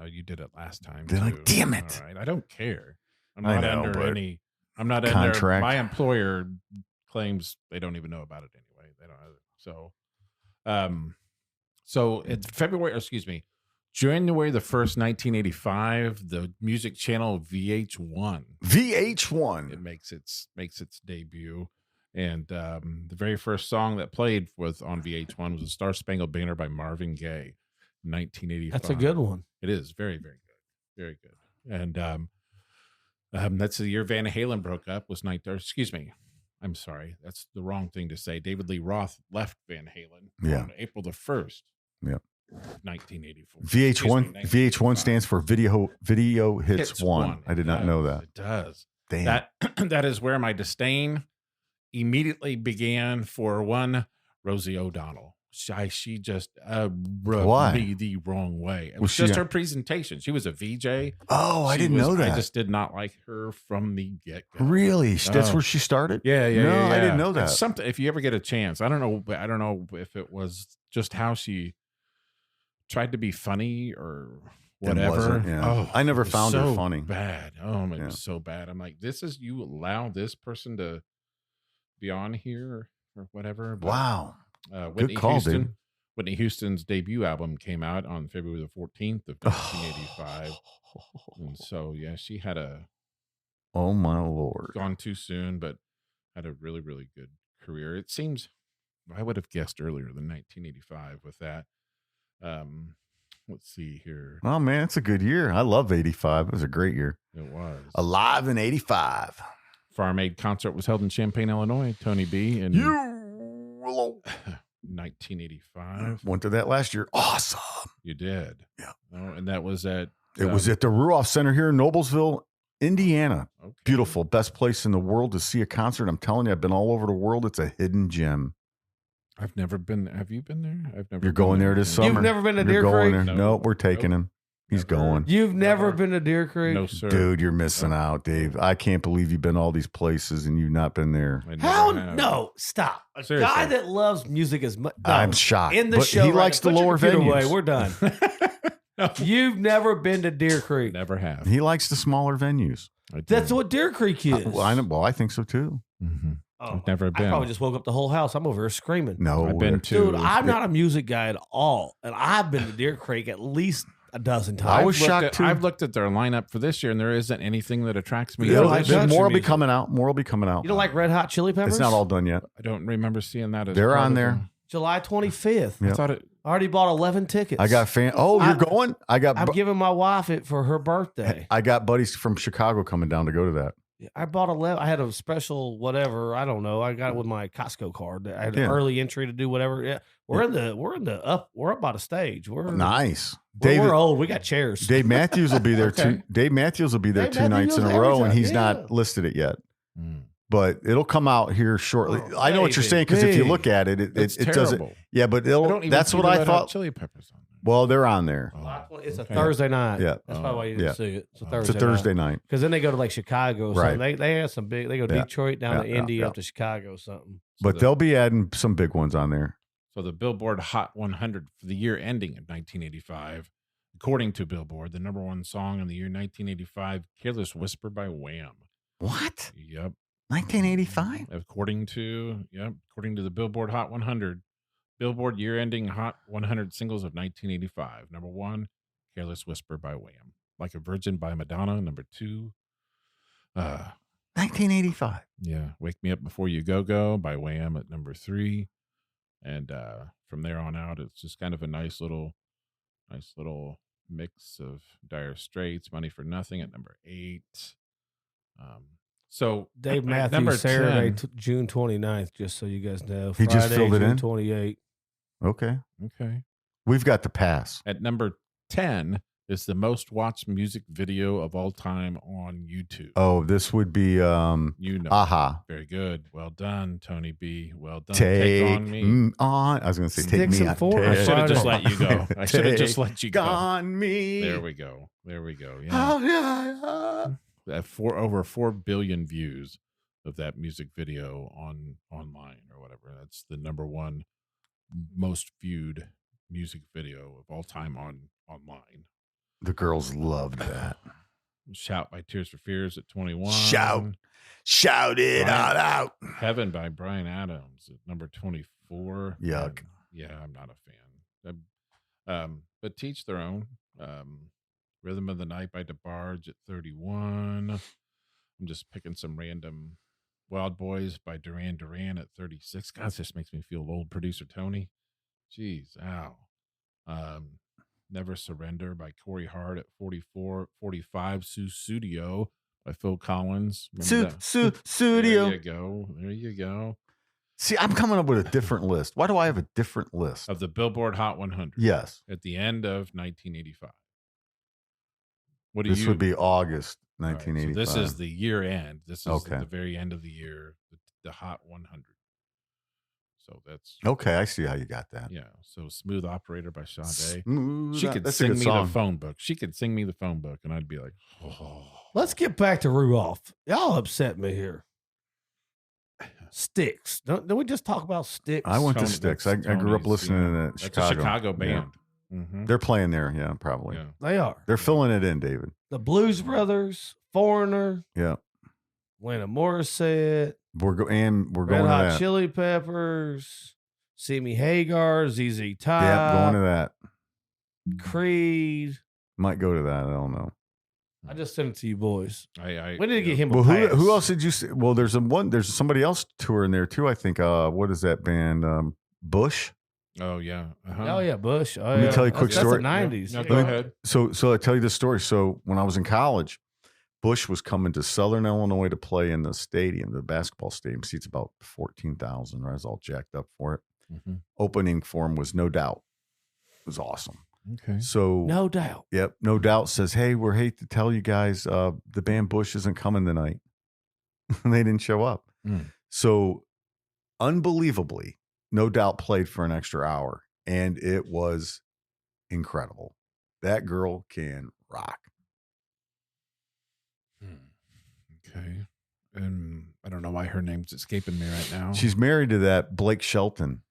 you did it last time. Did I? Too. Damn it! All right. I don't care. I'm I not know, under but any. I'm not contract. under. My employer claims they don't even know about it anyway. They don't. So it's February. Excuse me, January the 1st, 1985. The music channel VH1. VH1. It makes its debut. And the very first song that played was on VH1 was "The Star Spangled Banner" by Marvin Gaye, 1985. That's a good one. It is very, very good, very good. And that's the year Van Halen broke up. Excuse me, I'm sorry, that's the wrong thing to say. David Lee Roth left Van Halen on April the 1st. Yep. 1984. VH1 stands for Video Hits 1. I did not know that. It does. Damn. That is where my disdain immediately began for one Rosie O'Donnell. She just rubbed me the wrong way. It was just her presentation. She was a VJ. Oh, I didn't know that. I just did not like her from the get-go. Really? That's where she started? Yeah. No, I didn't know that. It's something. If you ever get a chance, I don't know if it was just how she tried to be funny or whatever. I never found her funny. Bad. Oh, it was so bad. I'm like, you allow this person to be on here or whatever. But, wow. Whitney Houston. Whitney Houston's debut album came out on February the 14th of 1985. And so, she had oh my Lord. Gone too soon, but had a really, really good career. It seems, I would have guessed earlier than 1985 with that. Let's see here. Oh man, it's a good year. I love 85. It was a great year. It was. Alive in 85. Farm Aid concert was held in Champaign, Illinois. Tony B. And 1985. Went to that last year. Awesome. You did. Yeah. Oh, and that was at it was at the Ruoff Center here in Noblesville, Indiana. Okay. Beautiful. Best place in the world to see a concert. I'm telling you, I've been all over the world. It's a hidden gem. I've never been. Have you been there? I've never. You're going there this summer. You've never been to Deer Creek? No, we're taking him. He's going. You've never been to Deer Creek? No, sir. Dude, you're missing out, Dave. I can't believe you've been all these places and you've not been there. How? No, stop. A guy that loves music as much. No, I'm shocked. In the but show, he likes the lower venues. Away. We're done. No. You've never been to Deer Creek. Never have. He likes the smaller venues. That's what Deer Creek is. I think so too. Mm-hmm. I've never been. I probably just woke up the whole house. I'm over here screaming. No, I've been to. Dude, I'm not a music guy at all, and I've been to Deer Creek at least a dozen times. I was shocked too. I've looked at their lineup for this year, and there isn't anything that attracts me. More will be coming out. More will be coming out. You don't like Red Hot Chili Peppers? It's not all done yet. I don't remember seeing that. They're on there. July 25th. Yep. I thought it. I already bought 11 tickets. I got you're going? I'm giving my wife it for her birthday. I got buddies from Chicago coming down to go to that. I bought 11. I had a special whatever. I don't know. I got it with my Costco card. I had an early entry to do whatever. Yeah, we're up by the stage. We're nice. We're old. We got chairs. Dave Matthews will be there too. Dave Matthews will be there two nights in a row, and he's not listed it yet. But it'll come out here shortly. I know what you're saying because if you look at it, it doesn't. Yeah, but that's what I thought. Chili Peppers on there. Well, they're on there. It's a Thursday night. Yeah, that's probably why you didn't see it. It's a Thursday night. Because then they go to like Chicago. Right. So they have some big. They go Detroit down to Indy up to Chicago or something. But they'll be adding some big ones on there. So the Billboard Hot 100 for the year ending in 1985, according to Billboard, the number one song in the year 1985, "Careless Whisper" by Wham. What? Yep. 1985? According to the Billboard Hot 100, Billboard year-ending Hot 100 singles of 1985. Number one, "Careless Whisper" by Wham. "Like a Virgin" by Madonna. Number two, 1985. Yeah, "Wake Me Up Before You Go by Wham at number 3. And from there on out, it's just kind of a nice little mix of Dire Straits, "Money for Nothing" at number 8. So Dave Matthews, number Saturday, June 29th, just so you guys know. He just filled it June in? 28th. Okay. Okay. We've got the pass. At number 10 is the most watched music video of all time on YouTube. Oh, this would be Aha. Very good. Well done, Tony B. Well done. Take on me. I was going to say take me on. I should have just let you go. I should have just let you go. On me. There we go. Yeah. At over 4 billion views. of that music video online or whatever. That's the number one most viewed music video of all time online. The girls loved that. Shout by Tears for Fears at 21. Shout it all out. Heaven by Bryan Adams at number 24. Yuck. Yeah, I'm not a fan. But teach their own. Rhythm of the Night by DeBarge at 31. I'm just picking some random. Wild Boys by Duran Duran at 36. God, this makes me feel old. Producer Tony. Jeez, ow. Never Surrender by Corey Hart at 44. 45. Susudio by Phil Collins. Studio. There you go. See, I'm coming up with a different list. Why do I have a different list? Of the Billboard Hot 100. Yes. At the end of 1985. This would be August 1985. Right, so this is the year end. This is the very end of the year, the Hot 100. So that's okay. I see how you got that. Yeah. So Smooth Operator by Sade. Smooth, she could sing me the phone book. She could sing me the phone book, and I'd be like, oh. Let's get back to Rudolph. Y'all upset me here. Styx. Don't we just talk about Styx? I went to Styx. I grew up listening to that. That's a Chicago band. Yeah. Mm-hmm. They're playing there. Yeah, probably. Yeah. They are. They're filling it in, David. The Blues Brothers, Foreigner. Yeah. Wayne Morissette. We're going Red to Hot that. Chili Peppers. Simi Hagar, ZZ Top. Yeah, going to that. Creed. Might go to that. I don't know. I just sent it to you boys. When did it get him? Well, who else did you see? Well, there's somebody else touring there too. I think. What is that band? Bush. Oh yeah. Uh-huh. Oh yeah, Bush. Oh, Let me tell you a quick story. That's the 90s. No, go ahead. So I tell you this story. So when I was in college, Bush was coming to Southern Illinois to play in the stadium, the basketball stadium. Seats about 14,000. I was all jacked up for it. Mm-hmm. Opening for him was No Doubt. It was awesome. Okay. So No Doubt. Yep. No Doubt says, "Hey, we're hate to tell you guys, the band Bush isn't coming tonight." And they didn't show up. So unbelievably, No Doubt played for an extra hour, and it was incredible. That girl can rock. Okay. And I don't know why her name's escaping me right now. She's married to that Blake Shelton.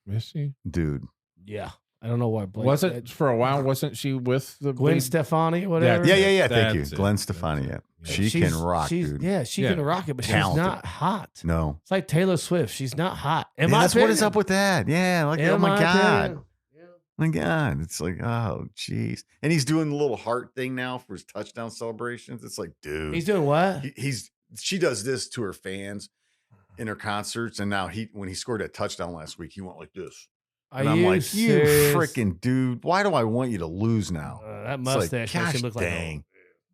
Is she? Dude. Yeah. I don't know why. Blake wasn't for a while. Wasn't she with the Gwen Stefani? Whatever. Yeah. Thank you, Gwen Stefani. Yeah. She can rock, dude. Yeah, she can rock it, but Talented. she's not hot. No, it's like Taylor Swift. She's not hot. That's what is up with that. Yeah, like oh my god, yeah. my god, it's like oh jeez. And he's doing the little heart thing now for his touchdown celebrations. It's like, dude, he's doing what? She does this to her fans in her concerts, and now when he scored that touchdown last week, he went like this. And I'm like, serious? You freaking dude, why do I want you to lose now? That mustache like, makes him look dang.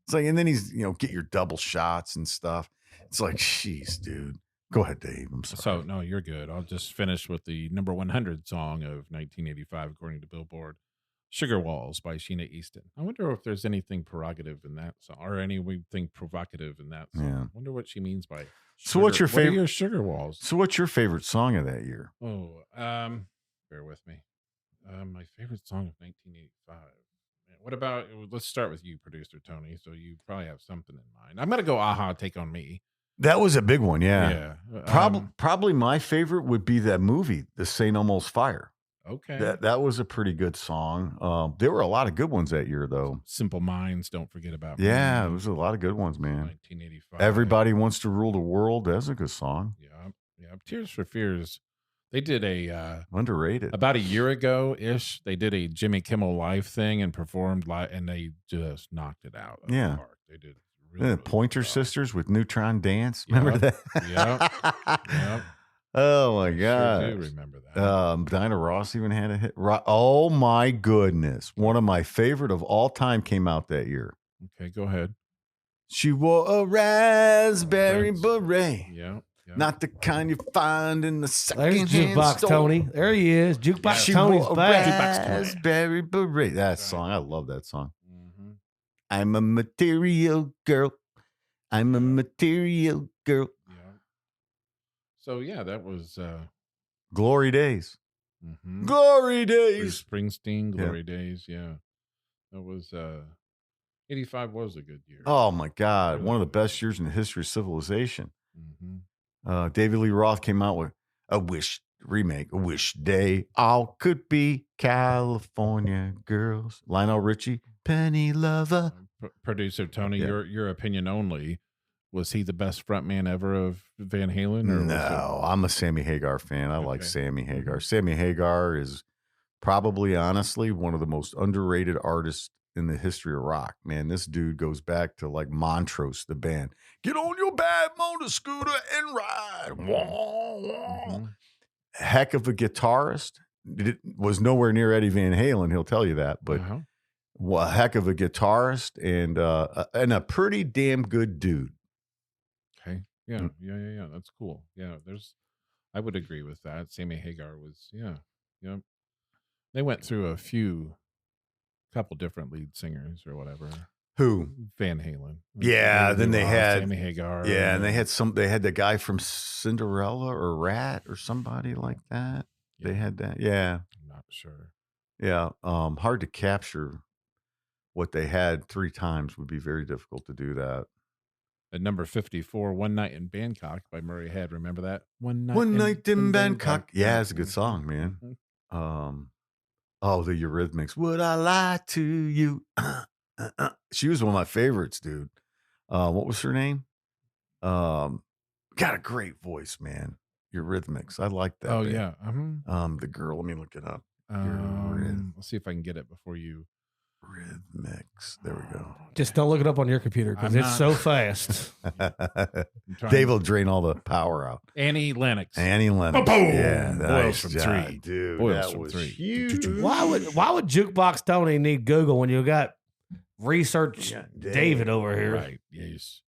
It's like, and then he's, get your double shots and stuff. It's like, jeez, dude. Go ahead, Dave. I'm sorry. So, no, you're good. I'll just finish with the number 100 song of 1985, according to Billboard, Sugar Walls by Sheena Easton. I wonder if there's anything prerogative in that song or anything provocative in that song. Yeah. I wonder what she means by So what's your favorite? What are your Sugar Walls? So what's your favorite song of that year? Oh, bear with me. My favorite song of 1985. What about, let's start with you, producer Tony. So you probably have something in mind. I'm going to go Aha, Take On Me. That was a big one. Yeah. Yeah. Probably my favorite would be that movie, The St. Elmo's Fire. Okay. That was a pretty good song. There were a lot of good ones that year, though. Simple Minds, Don't Forget About Me. Yeah, there was a lot of good ones, man. 1985. Everybody Wants to Rule the World. That's a good song. Yeah. Tears for Fears. They did underrated about a year ago-ish. They did a Jimmy Kimmel Live thing and performed live, and they just knocked it out of the park. They did really Pointer Sisters with Neutron Dance. Remember that? Yeah. Oh my God. Sure do remember that. Dinah Ross even had a hit. Oh my goodness. One of my favorite of all time came out that year. Okay, go ahead. She wore a raspberry beret. Yeah. Not the kind you find in the There's second-hand Jukebox store. Tony. There he is. Jukebox She Tony's wore a back. raspberry beret. That song. I love that song. Mm-hmm. I'm a material girl. I'm a material girl. Yeah. So, yeah, that was... Glory Days. Mm-hmm. Glory Days. Bruce Springsteen, Glory Days. Yeah. That was... 85 was a good year. Oh, my God. Really One of the good. best years in the history of civilization. Mm-hmm. David Lee Roth came out with a Wish remake, a Wish Day. All could be California girls. Lionel Richie, Penny Lover. Producer Tony, Yeah. your opinion only. Was he the best frontman ever of Van Halen? Or No, I'm a Sammy Hagar fan. I like Sammy Hagar. Sammy Hagar is probably, honestly, one of the most underrated artists in the history of rock. Man, this dude goes back to like Montrose, the band. Get on your bad motor scooter and ride. Wah, wah. Mm-hmm. Heck of a guitarist. Was nowhere near Eddie Van Halen, he'll tell you that, but a heck of a guitarist and a pretty damn good dude. Okay. Yeah. That's cool. Yeah. I would agree with that. Sammy Hagar was, yeah. They went through a couple different lead singers or whatever. Who? Van Halen. Yeah. Then they had Sammy Hagar. Yeah, and they had the guy from Cinderella or Rat or somebody like that. Yeah. They had that. Yeah. I'm not sure. Yeah. Hard to capture what they had 3 times would be very difficult to do that. At number 54, One Night in Bangkok by Murray Head. Remember that? One night in Bangkok. Yeah, it's a good song, man. The Eurythmics. Would I lie to you? She was one of my favorites, dude. What was her name? Got a great voice, man. Eurythmics. I like that. Oh, band. yeah. The girl, let me look it up. Let's see if I can get it before you. Eurythmics. There we go. Just don't look it up on your computer because it's so fast. Dave will drain all the power out. Annie Lennox. Boom! Yeah, Boils from 3. Dude. Boils that from was 3. huge. Why would Jukebox Tony need Google when you got Research David over here? Right. Yes.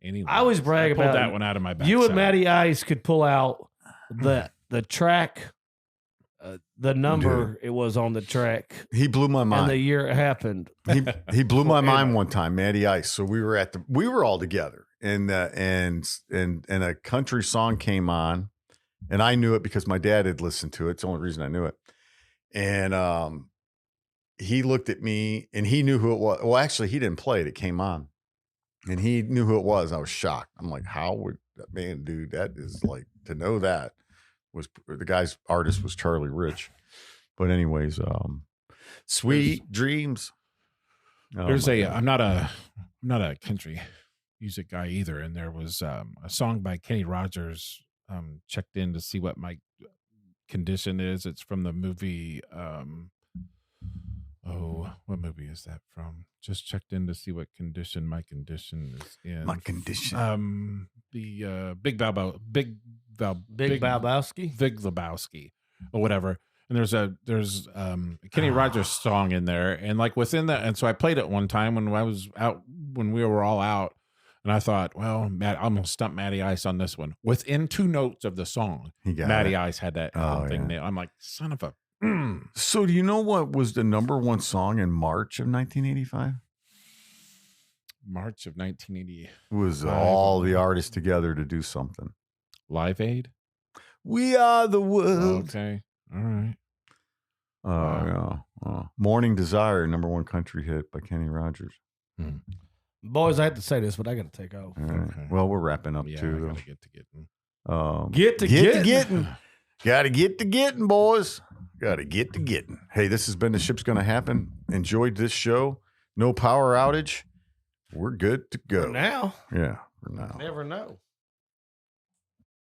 Annie I always Lennox. brag I pulled about that one out of my back. You and Matty Ice could pull out the track, the number it was on the track. He blew my mind. And the year it happened. He blew my mind one time, Matty Ice. So we were all together, and a country song came on, and I knew it because my dad had listened to it. It's the only reason I knew it. And he looked at me, and he knew who it was. Well, actually, he didn't play it. It came on, and he knew who it was. I was shocked. I'm like, how would that man, dude? That is like, to know that was the guy's artist was Charlie Rich. But anyways, Sweet Dreams. I'm not a country music guy either, and there was a song by Kenny Rogers. Checked in to see what my condition is. It's from the movie. What movie is that from? Just checked in to see what condition my condition is in. My condition. The Big Lebowski? Big Lebowski or whatever. And there's a Kenny Rogers song in there, and like within that, and so I played it one time when we were all out, and I thought, well, I'm gonna stump Matty Ice on this one. Within 2 notes of the song, Matty Ice had that thing nailed. I'm like, son of a. So do you know what was the number 1 song in March of 1985? March of 1980 was all the artists together to do something. Live Aid. We are the world. Okay, all right. Morning Desire, number 1 country hit by Kenny Rogers. Boys, I have to say this, but I got to take off. All right. Okay. Well, we're wrapping up too. I gotta get to getting. Get to getting. Got to get to getting, boys. Got to get to getting. Hey, this has been The Ship's Gonna Happen. Enjoyed this show. No power outage. We're good to go. For now. Yeah, for now. Never know.